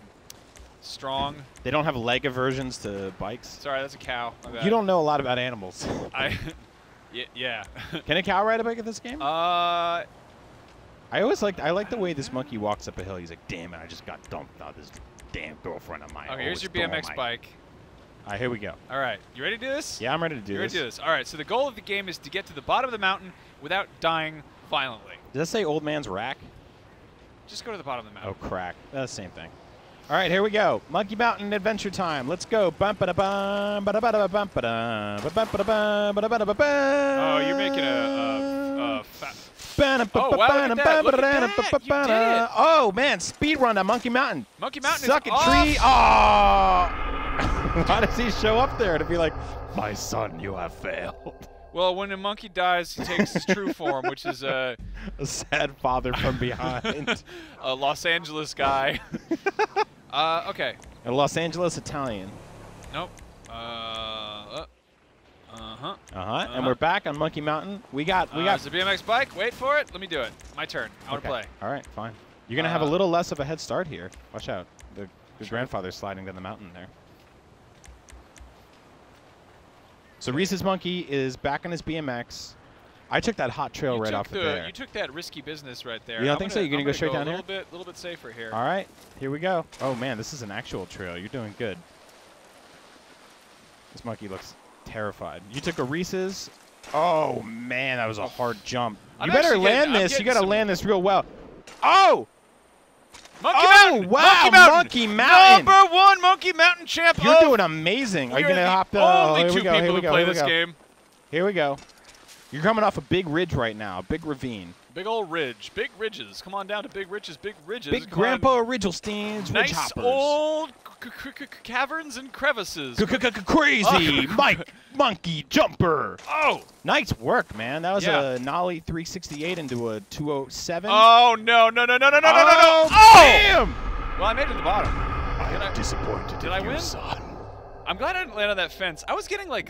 strong. They don't have leg aversions to bikes. Sorry, that's a cow. My bad. You don't know a lot about animals. Yeah. Can a cow ride a bike in this game? I like the way this monkey walks up a hill. He's like, damn it, I just got dumped on this damn girlfriend of mine. Okay, here's your BMX bike. All right, here we go. All right, you ready to do this? Yeah, I'm ready to do You're ready to do this. All right, so the goal of the game is to get to the bottom of the mountain without dying violently. Does that say old man's rack? Just go to the bottom of the mountain. Oh, crack. That's the same thing. All right, here we go. Monkey Mountain adventure time. Let's go. Oh, you're making a Oh, wow, look at that. Look at that. You did it. Oh, man, speed run on Monkey Mountain. Monkey Mountain Suck is a tree. Oh! Why does he show up there to be like, my son, you have failed? Well, when a monkey dies, he takes his true form, which is a sad father from behind. A Los Angeles guy. Okay. A Los Angeles Italian. Nope. And we're back on Monkey Mountain. We got. It's a BMX bike. Wait for it. Let me do it. My turn. I want to play. All right, fine. You're gonna have a little less of a head start here. Watch out. The grandfather's sliding down the mountain there. So Reese's monkey is back on his BMX. I took that hot trail right off there. You took that risky business right there. You don't think so? You're gonna go straight down here? A little bit safer here. All right, here we go. Oh man, this is an actual trail. You're doing good. This monkey looks terrified. You took a Reese's. Oh man, that was a hard jump. You better land this. You gotta land this real well. Oh! Monkey Mountain! Wow, Monkey Mountain! Number one Monkey Mountain champ. You're doing amazing. Are you gonna hop the? Only here two we go. people Here we who go. play Here we this go. game. Here we go. You're coming off a big ridge right now, a big ravine. Big old ridge, big ridges. Come on down to big ridges, big ridges. Big Grandpa Ridgelstein's ridge nice hoppers. Old caverns and crevices. Crazy Mike Monkey Jumper. Oh, nice work, man. That was a nollie 368 into a 207. Oh no! Oh, damn! Well, I made it to the bottom. I am disappointed. Did I win? Son. I'm glad I didn't land on that fence. I was getting kind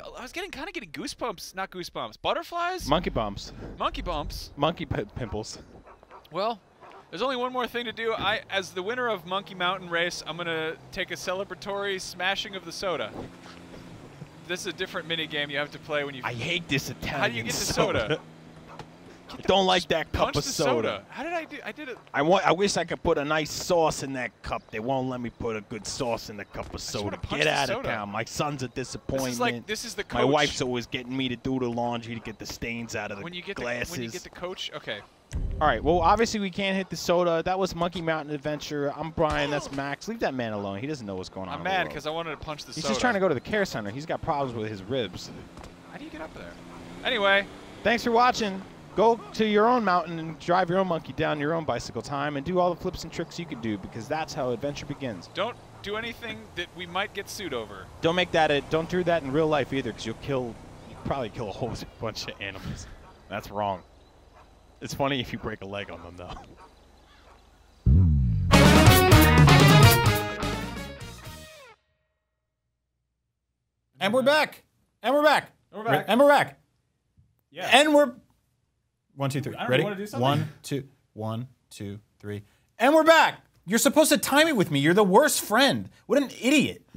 of getting goosebumps, not goosebumps, butterflies. Monkey bumps. Monkey bumps. Monkey pimples. Well, there's only one more thing to do. As the winner of Monkey Mountain Race, I'm gonna take a celebratory smashing of the soda. This is a different mini game you have to play when you. I hate this Italian. How do you get the soda? I don't like that cup of soda. How did I do? I did it. I wish I could put a nice sauce in that cup. They won't let me put a good sauce in the cup of soda. Get out of town. My son's a disappointment. This is the coach. My wife's always getting me to do the laundry to get the stains out of the glasses. When you get the coach, okay. All right. Well, obviously we can't hit the soda. That was Monkey Mountain Adventure. I'm Brian. That's Max. Leave that man alone. He doesn't know what's going on. I'm mad because I wanted to punch the soda. He's just trying to go to the care center. He's got problems with his ribs. How do you get up there? Anyway. Thanks for watching. Go to your own mountain and drive your own monkey down your own bicycle time and do all the flips and tricks you can do because that's how adventure begins. Don't do anything that we might get sued over. Don't do that in real life either because you'll probably kill a whole bunch of animals. That's wrong. It's funny if you break a leg on them though. And we're back. And we're back. We're back. And we're back. Yeah. And we're 1, 2, 3. I don't Ready? know, wanna do something? 1, 2, 3. And we're back. You're supposed to time it with me. You're the worst friend. What an idiot.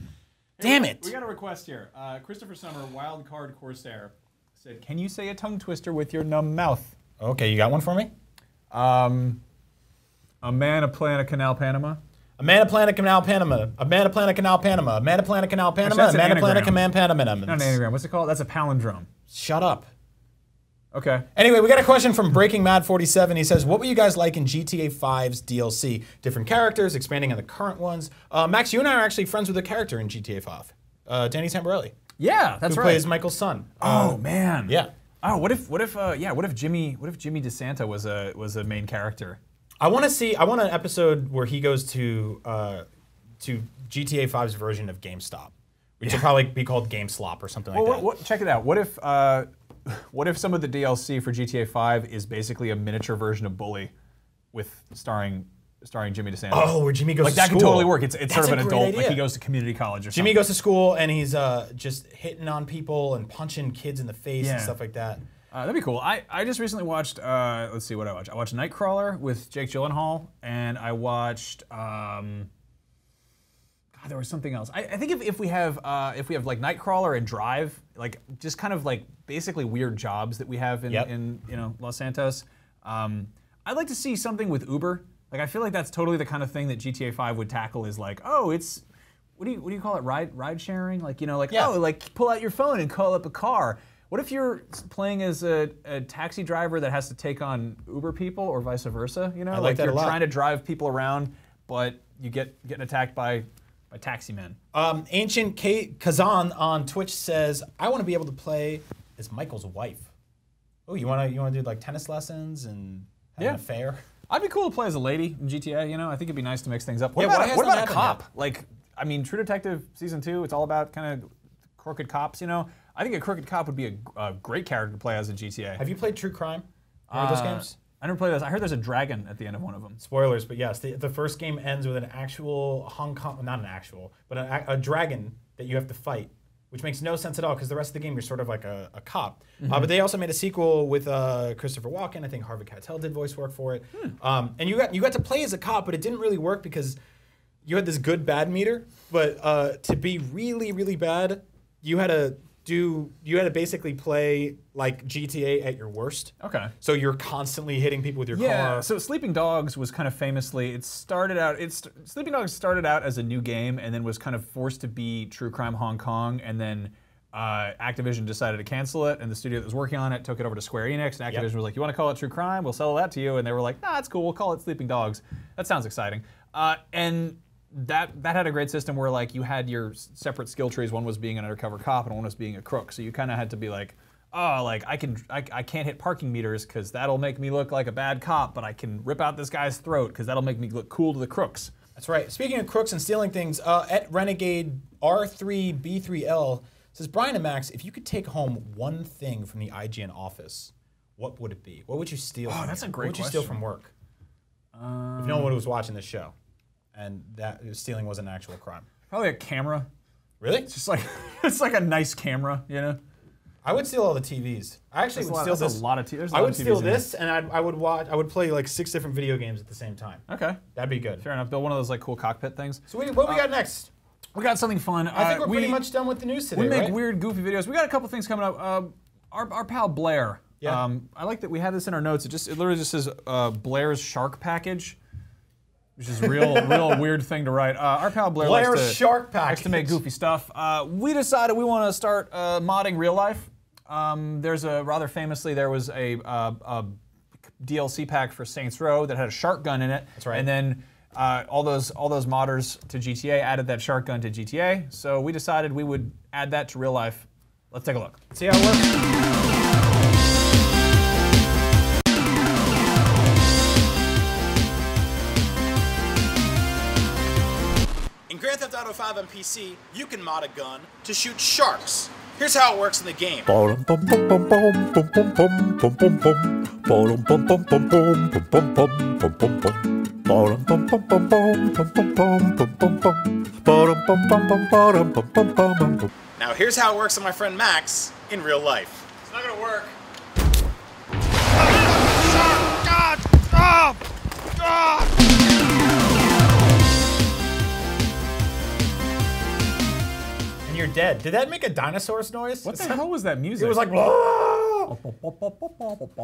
Damn it. We got a request here. Christopher Summer, Wildcard Corsair, said, "Can you say a tongue twister with your numb mouth?" Okay, you got one for me? A man, a plan, a canal, Panama. A man, a planet, canal, Panama. A man, a planet, canal, Panama. A man, a planet, canal, Panama. Actually, A man, a planet, anagram. command, Panama. Not an anagram. What's it called? That's a palindrome. Shut up. Okay. Anyway, we got a question from Breaking Mad 47. He says, what would you guys like in GTA 5's DLC? Different characters, expanding on the current ones. Max, you and I are actually friends with a character in GTA 5. Danny Tamborelli. Yeah, that's who right. plays Michael's son. Oh man. Yeah. Oh, what if Jimmy DeSanta was a main character? I want an episode where he goes to GTA 5's version of GameStop, which would probably be called GameSlop or something like that. Check it out. What if some of the DLC for GTA 5 is basically a miniature version of Bully, with starring Jimmy DeSanta? Oh, where Jimmy goes to that school. could totally work. It's That's sort of a an great adult, idea. like he goes to community college or something. Jimmy goes to school and he's just hitting on people and punching kids in the face and Yeah. stuff like that. That'd be cool. I just recently watched, let's see what I watched. I watched Nightcrawler with Jake Gyllenhaal, and I watched, God, there was something else. I think if we have like Nightcrawler and Drive, like just kind of like basically weird jobs that we have in Los Santos, I'd like to see something with Uber. Like I feel like that's totally the kind of thing that GTA 5 would tackle. Is like, oh, it's what do you call it? Ride sharing? Like oh, like pull out your phone and call up a car. What if you're playing as a taxi driver that has to take on Uber people, or vice versa? You know, I like that you're a lot. trying to drive people around, but you getting attacked by taxi men. Ancient Kazan on Twitch says, I want to be able to play as Michael's wife. Oh, you wanna do like tennis lessons and have an affair? I'd be cool to play as a lady in GTA. You know, I think it'd be nice to mix things up. What Yeah, why about hasn't a that happened cop? yet? Like, I mean, True Detective Season 2. It's all about kind of crooked cops. You know, I think a crooked cop would be a great character to play as in GTA. Have you played True Crime? Remember those games? I never played those. I heard there's a dragon at the end of one of them. Spoilers, but yes, the first game ends with an actual Hong Kong, not an actual, but a dragon that you have to fight, which makes no sense at all because the rest of the game you're sort of like a cop. But they also made a sequel with Christopher Walken. I think Harvey Keitel did voice work for it. And you got to play as a cop, but it didn't really work because you had this good bad meter. But to be really really bad, you had to basically play like GTA at your worst. Okay. So you're constantly hitting people with your Yeah. car. So Sleeping Dogs was kind of famously. Sleeping Dogs started out as a new game and then was kind of forced to be True Crime Hong Kong, and then Activision decided to cancel it, and the studio that was working on it took it over to Square Enix, and Activision was like, "You want to call it True Crime? We'll sell that to you." And they were like, "Nah, it's cool. We'll call it Sleeping Dogs. That sounds exciting." And that had a great system where like you had your separate skill trees. One was being an undercover cop, and one was being a crook. So you kind of had to be like, "Oh, like I can't hit parking meters because that'll make me look like a bad cop, but I can rip out this guy's throat because that'll make me look cool to the crooks." That's right. Speaking of crooks and stealing things, at Renegade R3B3L says, Brian and Max, if you could take home one thing from the IGN office, what would it be? What would you steal? Oh, from that's here? a great What would you steal question. from work? If no one was watching this show, and that stealing was an actual crime. Probably a camera. Really? It's just like it's like a nice camera, you know. I would steal all the TVs. I actually would steal That's this. a lot of there's a I lot would of TVs steal in here. this, and I would play like 6 different video games at the same time. Okay, That'd be good. fair enough. Build one of those like cool cockpit things. So what we got next? We got something fun. I think we're pretty much done with the news today, We make right? weird, goofy videos. We got a couple things coming up. Our pal Blair. Yeah. I like that we have this in our notes. It literally just says Blair's Shark Package, which is a real weird thing to write. Our pal Blair Blair's likes to, Shark likes to make Package. goofy stuff. We decided we want to start modding real life. There's rather famously there was a DLC pack for Saints Row that had a shark gun in it. That's right. And then all those modders to GTA added that shark gun to GTA. So we decided we would add that to real life. Let's take a look. See how it works? In Grand Theft Auto 5 on PC, you can mod a gun to shoot sharks. Here's how it works in the game. Now here's how it works on my friend Max in real life. It's not gonna work. And you're dead. Did that make a dinosaur's noise? What the hell was that music? It was like.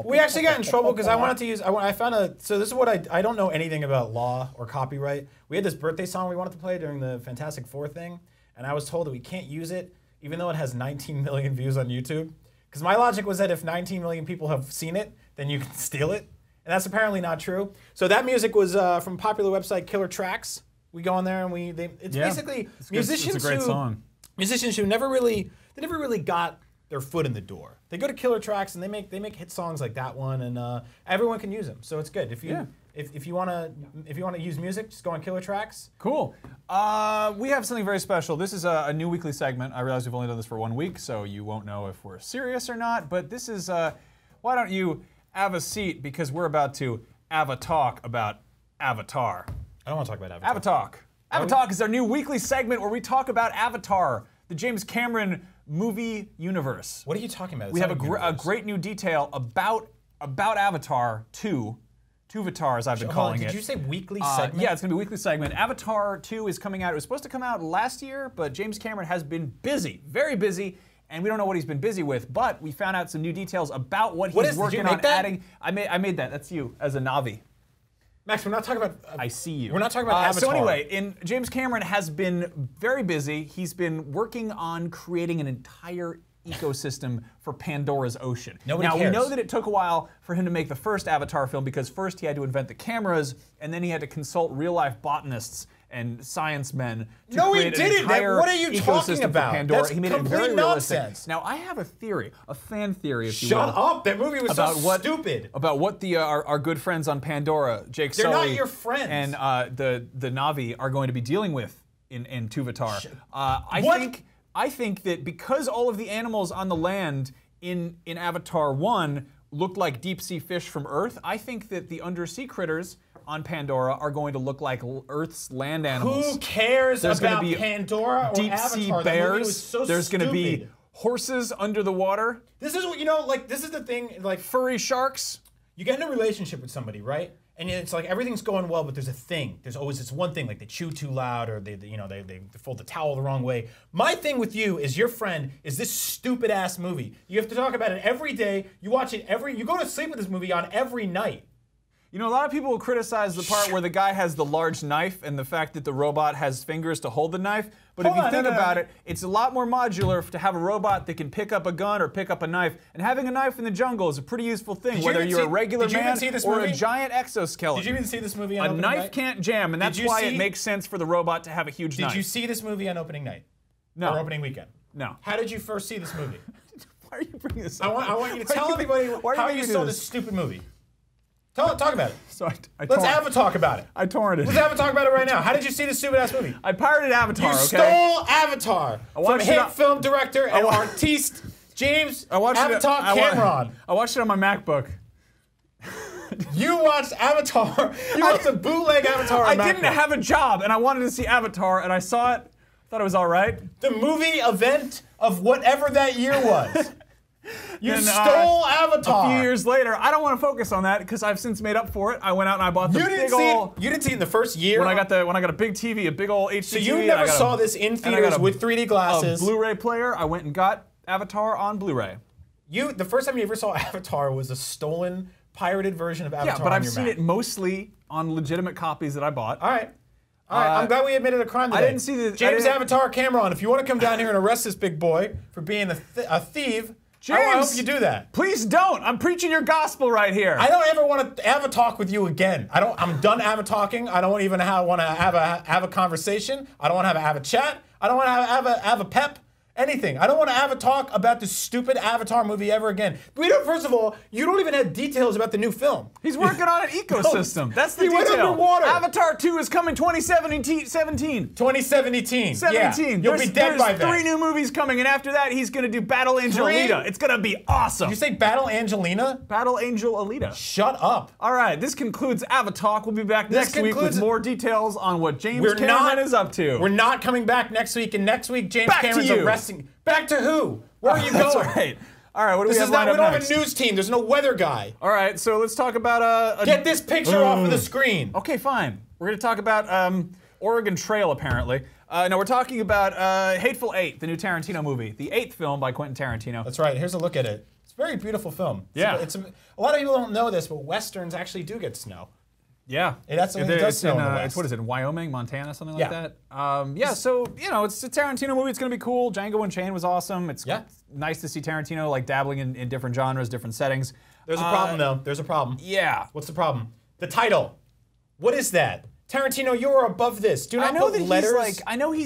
We actually got in trouble because I wanted to use. I found a. So this is what I don't know anything about law or copyright. We had this birthday song we wanted to play during the Fantastic Four thing, and I was told that we can't use it, even though it has 19 million views on YouTube. Because my logic was that if 19 million people have seen it, then you can steal it, and that's apparently not true. So that music was from a popular website Killer Tracks. We go on there and it's basically musicians it's a great song. Musicians who never really got their foot in the door. They go to Killer Tracks and they make hit songs like that one, and everyone can use them. So it's good. If you want to use music, just go on Killer Tracks. Cool. We have something very special. This is a new weekly segment. I realize we've only done this for 1 week, so you won't know if we're serious or not. But this is why don't you have a seat, because we're about to have a talk about Avatar. I don't want to talk about Avatar. Avatar is our new weekly segment where we talk about Avatar, the James Cameron movie universe. What are you talking about? We have a great new detail about Avatar 2. Tuvatar, as I've been calling it. Did you say weekly segment? Yeah, it's going to be a weekly segment. Avatar 2 is coming out. It was supposed to come out last year, but James Cameron has been busy, very busy, and we don't know what he's been busy with, but we found out some new details about what he's working on adding. I made that. That's you, as a Navi. Max, we're not talking about... I see you. We're not talking about Avatar. So anyway, James Cameron has been very busy. He's been working on creating an entire ecosystem for Pandora's Ocean. Nobody cares. We know that it took a while for him to make the first Avatar film, because first he had to invent the cameras, and then he had to consult real-life botanists and science men to create an entire what are you talking ecosystem about? for Pandora. That's he made it very nonsense. realistic. Now I have a theory, a fan theory, if you will. Shut up! That movie was so stupid. About what our good friends on Pandora, Jake Sully, not your friends, and the Na'vi are going to be dealing with in Tuvatar. I think that because all of the animals on the land in Avatar 1 looked like deep sea fish from Earth, I think that the undersea critters on Pandora are going to look like Earth's land animals. Who cares about Pandora or deep Avatar? sea That bears. movie was so There's going to be stupid. horses under the water. This is what this is the thing. Like, furry sharks. You get in a relationship with somebody, right? And it's like everything's going well, but there's a thing. There's always this one thing, like they chew too loud, or they fold the towel the wrong way. My thing with you is your friend is this stupid ass movie. You have to talk about it every day. You watch it you go to sleep with this movie on every night. You know, a lot of people will criticize the part where the guy has the large knife and the fact that the robot has fingers to hold the knife. But if you think about it, it's a lot more modular to have a robot that can pick up a gun or pick up a knife. And having a knife in the jungle is a pretty useful thing, whether you're a regular man or a giant exoskeleton. Did you even see this movie on opening night? A knife can't jam, and that's why it makes sense for the robot to have a huge knife. Did you see this movie on opening night? No. Or opening weekend? No. How did you first see this movie? Why are you bringing this up? I want you to tell everybody how you saw this stupid movie. Talk about it. So Let's Avatar about it. I torrented it. Let's Avatar about it right now. How did you see this stupid ass movie? I pirated Avatar. You stole Avatar from hit film director and artiste James Avatar Cameron. I watched it on my MacBook. You watched Avatar. You watched a bootleg Avatar on I didn't have a job, and I wanted to see Avatar, and I saw it. Thought it was all right. The movie event of whatever that year was. You stole Avatar. A few years later, I don't want to focus on that because I've since made up for it. I went out and I bought the big old. You didn't see it in the first year. When I got a big TV, a big old HD TV. So you never saw this in theaters with 3D glasses. A Blu-ray player. I went and got Avatar on Blu-ray. The first time you ever saw Avatar was a stolen, pirated version of Avatar. Yeah, but I've seen it mostly on legitimate copies that I bought. All right. I'm glad we admitted a crime today. I didn't see the James Avatar Cameron. If you want to come down here and arrest this big boy for being a thief. James, I hope you do that. Please don't. I'm preaching your gospel right here. I don't ever want to Avatalk with you again. I'm done Avatalking. I don't even want to have a conversation. I don't want to have a chat. I don't want to have a pep. Anything. I don't want to Avatalk about this stupid Avatar movie ever again. First of all, you don't even have details about the new film. He's working on an ecosystem. That's the detail. He went underwater. Avatar 2 is coming 2017. 2017. 17. Yeah. You'll be dead by then. There's 3 new movies coming, and after that, he's going to do Battle Angel Alita. It's going to be awesome. Did you say Battle Angelina? Battle Angel Alita. Shut up. All right, this concludes Avatalk. We'll be back next week with more details on what James Cameron is up to. We're not coming back next week, and next week James Cameron's arrested broadcasting. Back to who? Where are you That's going? right. All right, what do This we is have not. lined We up don't next? have a news team. There's no weather guy. All right, so let's talk about Get this picture off of the screen. Okay, fine. We're going to talk about Oregon Trail, apparently. No, we're talking about Hateful Eight, the new Tarantino movie, the 8th film by Quentin Tarantino. That's right. Here's a look at it. It's a very beautiful film. Yeah. A lot of people don't know this, but westerns actually do get snow. Yeah. It absolutely does snow in the West. It's, what is it, Wyoming, Montana, something like Yeah. that? Yeah, so, you know, it's a Tarantino movie. It's going to be cool. Django Unchained was awesome. It's Yeah. nice to see Tarantino, like, dabbling in different genres, different settings. There's a problem, though. There's a problem. Yeah. What's the problem? The title. What is that? Tarantino, you are above this. Do not I know put that letters he's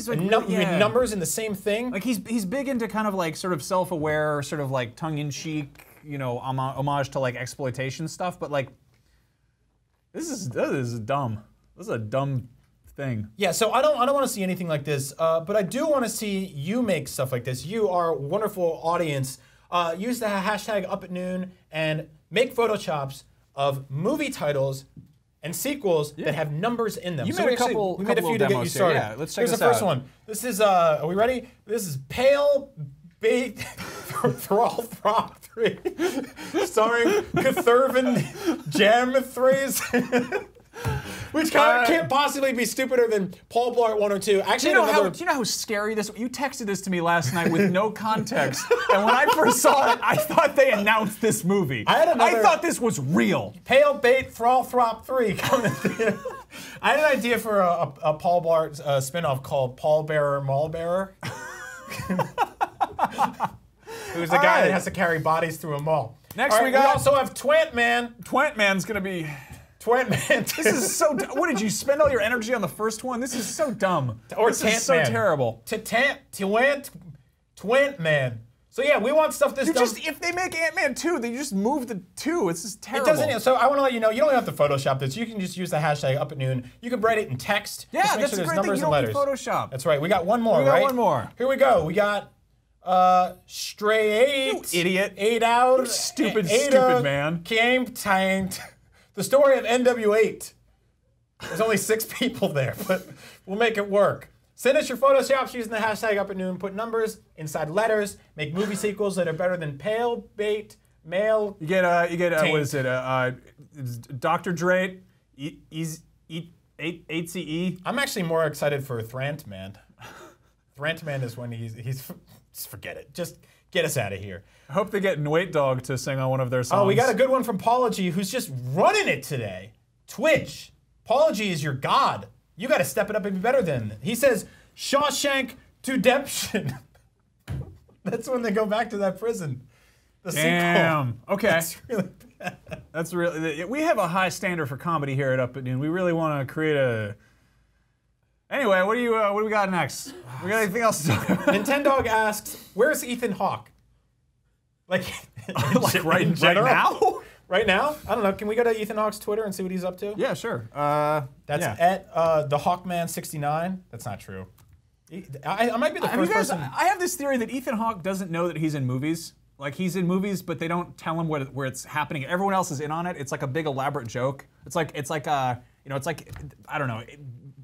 like, and yeah. numbers in the same thing. Like, he's big into kind of, like, sort of self-aware, sort of, like, tongue-in-cheek, you know, homage to, like, exploitation stuff, but, like, this is dumb. This is a dumb thing. Yeah, so I don't want to see anything like this, but I do want to see you make stuff like this. You, our wonderful audience, use the hashtag Up at Noon and make photoshops of movie titles and sequels that have numbers in them. You so made a couple we made a few to get you demos here. started. Yeah, let's check Here's this the first out. one. This is, are we ready? This is Pale Bait Thrall Throp 3, starring Cathurvan Jamithrace. Which can't possibly be stupider than Paul Blart 102. Actually, Do you know how scary this? You texted this to me last night with no context, and when I first saw it, I thought they announced this movie. I thought this was real. Pale Bait Thrall Throp 3 coming to theater. I had an idea for a Paul Blart spinoff called Paul Bearer Mall Bearer. Who's the guy that has to carry bodies through a mall. Next All right, we got also have Twant Man. Twant Man's gonna be. Twant Man. This is so. What did you spend all your energy on the first one? This is so dumb. Or this is so Man. terrible. Twant Man. So yeah, we want stuff this dumb. If they make Ant-Man 2, they just move the 2. It's just terrible. It doesn't. So I want to let you know, you don't have to Photoshop this. You can just use the hashtag Up at Noon. You can write it in text. Yeah, just make that's sure a there's great thing. numbers You and don't letters. need Photoshop. That's right. We got one more, We got right? one more. Here we go. We got Stray 8. You idiot. 8 out. You stupid man. Came tanked. The story of NW8. There's only 6 people there, but we'll make it work. Send us your Photoshops using the hashtag Up at Noon. Put numbers inside letters. Make movie sequels that are better than Pale Bait Male. You get what is it? Dr. Dre, 8CE. I'm actually more excited for Thrant Man. Thrant Man is when he's just forget it. Just get us out of here. I hope they get Nwait Dog to sing on one of their songs. Oh, we got a good one from Paulogy, who's just running it today. Twitch. Paulogy is your god. You got to step it up and be better than. He says, Shawshank Redemption. That's when they go back to that prison. The Damn. sequel. Okay. That's really bad. That's really. We have a high standard for comedy here at Up at Noon. We really want to create a. Anyway, what do we got next? We got anything else to talk about? Nintendog asks, "Where's Ethan Hawke?" Like right now? Right now? I don't know. Can we go to Ethan Hawke's Twitter and see what he's up to? Yeah, sure. That's at the Hawkman69. That's not true. I might be the first person. I have this theory that Ethan Hawke doesn't know that he's in movies. Like, he's in movies, but they don't tell him where it's happening. Everyone else is in on it. It's like a big elaborate joke. It's like I don't know.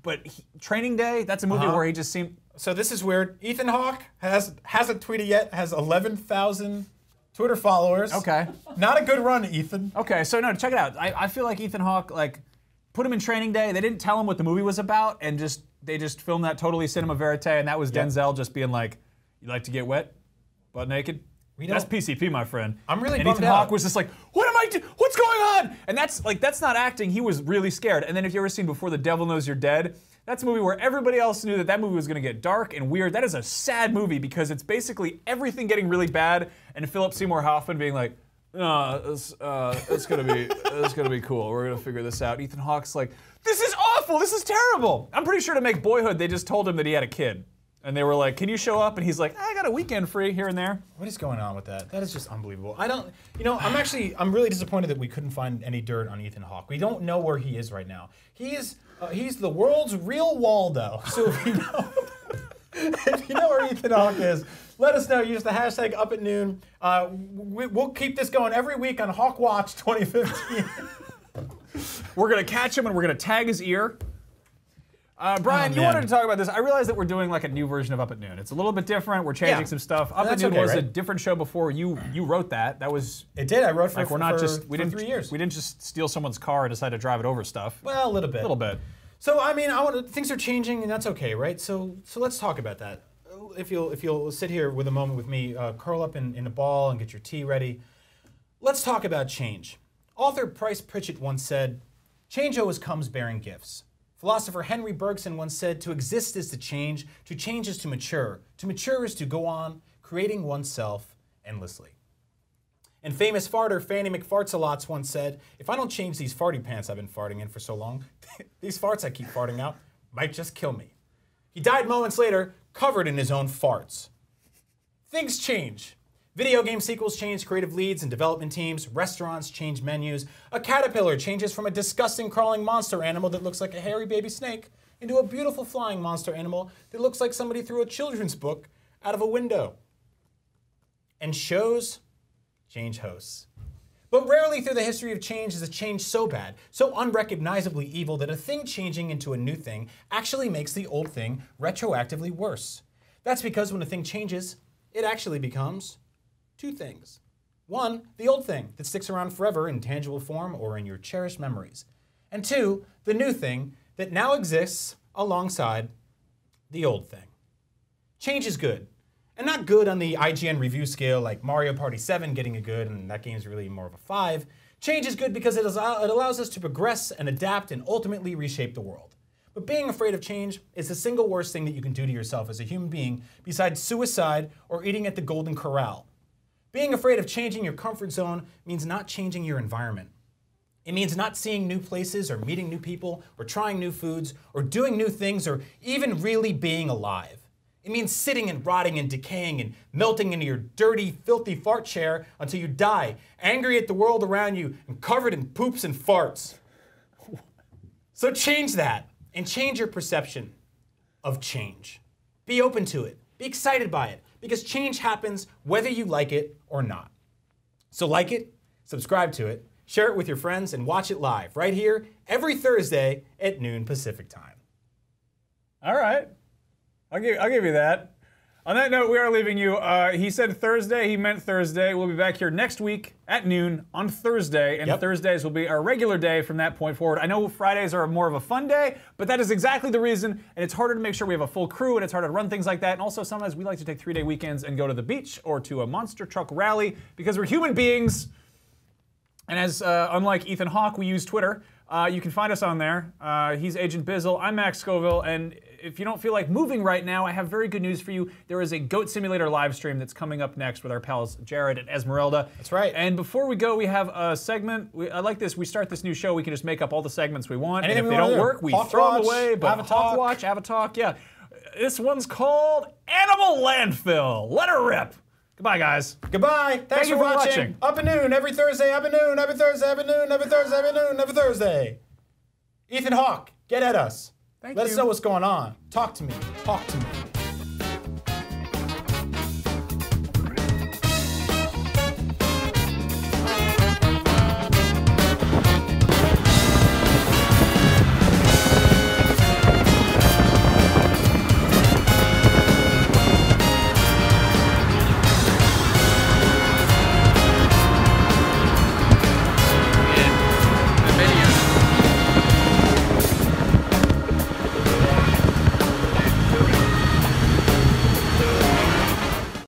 But Training Day, that's a movie where he just seemed. So this is weird. Ethan Hawke hasn't tweeted yet. Has 11,000 Twitter followers. Okay. Not a good run, Ethan. Okay, so no, check it out. I feel like Ethan Hawke, like, put him in Training Day. They didn't tell him what the movie was about, and they just filmed that totally cinema verite, and that was Denzel just being like, "You like to get wet, butt naked." That's PCP, my friend. I'm really and bummed Ethan out. Hawke was just like, "What am I doing? What's going on?" And that's not acting. He was really scared. And then if you ever seen Before the Devil Knows You're Dead, that's a movie where everybody else knew that movie was going to get dark and weird. That is a sad movie because it's basically everything getting really bad, and Philip Seymour Hoffman being like, it's gonna be cool. We're gonna figure this out. Ethan Hawke's like, "This is awful. This is terrible." I'm pretty sure to make Boyhood, they just told him that he had a kid. And they were like, "Can you show up?" And he's like, "I got a weekend free here and there." What is going on with that? That is just unbelievable. I'm really disappointed that we couldn't find any dirt on Ethan Hawke. We don't know where he is right now. He's the world's real Waldo. So if you know where Ethan Hawke is, let us know. Use the hashtag Up at Noon. We'll keep this going every week on Hawk Watch 2015. We're gonna catch him and we're gonna tag his ear. Brian, Oh, you man. wanted to talk about this. I realize that we're doing like a new version of Up at Noon. It's a little bit different. We're changing Yeah. some stuff. Up at That's Noon okay, was a right? different show before. You wrote that. That was It did. I wrote for, like we're not for, just for 3 years. We didn't just steal someone's car and decide to drive it over stuff. Well, a little bit. A little bit. So I mean, things are changing, and that's okay, right? So let's talk about that. If you'll sit here with a moment with me, curl up in a ball and get your tea ready. Let's talk about change. Author Bryce Pritchett once said, "Change always comes bearing gifts." Philosopher Henry Bergson once said, "To exist is to change is to mature is to go on creating oneself endlessly." And famous farter Fanny McFarts-a-lots once said, "If I don't change these farty pants I've been farting in for so long, these farts I keep farting out might just kill me." He died moments later, covered in his own farts. Things change. Video game sequels change creative leads and development teams. Restaurants change menus. A caterpillar changes from a disgusting crawling monster animal that looks like a hairy baby snake into a beautiful flying monster animal that looks like somebody threw a children's book out of a window. And shows change hosts. But rarely through the history of change is a change so bad, so unrecognizably evil that a thing changing into a new thing actually makes the old thing retroactively worse. That's because when a thing changes, it actually becomes two things. One, the old thing that sticks around forever in tangible form or in your cherished memories. And two, the new thing that now exists alongside the old thing. Change is good. And not good on the IGN review scale like Mario Party 7 getting a good, and that game's really more of a 5. Change is good because it allows us to progress and adapt and ultimately reshape the world. But being afraid of change is the single worst thing that you can do to yourself as a human being besides suicide or eating at the Golden Corral. Being afraid of changing your comfort zone means not changing your environment. It means not seeing new places or meeting new people or trying new foods or doing new things or even really being alive. It means sitting and rotting and decaying and melting into your dirty, filthy fart chair until you die, angry at the world around you and covered in poops and farts. So change that and change your perception of change. Be open to it. Be excited by it, because change happens whether you like it or not. So like it, subscribe to it, share it with your friends, and watch it live right here every Thursday at noon Pacific time. All right. I'll give you that. On that note, we are leaving you. He said Thursday. He meant Thursday. We'll be back here next week at noon on Thursday, and Thursdays will be our regular day from that point forward. I know Fridays are more of a fun day, but that is exactly the reason, and it's harder to make sure we have a full crew, and it's harder to run things like that, and also sometimes we like to take 3-day weekends and go to the beach or to a monster truck rally because we're human beings. And as unlike Ethan Hawke, we use Twitter. You can find us on there. He's Agent Bizzle. I'm Max Scoville. And if you don't feel like moving right now, I have very good news for you. There is a Goat Simulator live stream that's coming up next with our pals Jared and Esmeralda. That's right. And before we go, we have a segment. I like this. We start this new show. We can just make up all the segments we want. Anything and if we they don't wanna do. work, we Hawk throw them Watch, away. But Hawk Watch, Avatalk, yeah. This one's called Animal Landfill. Let her rip. Goodbye, guys. Goodbye. Thanks you for for watching. watching. Up at noon every Thursday. Up at noon. Every Thursday. Every noon. Every Thursday. Every noon. Every Thursday. Ethan Hawke, get at us. Thank Let you. us know what's going on. Talk to me. Talk to me.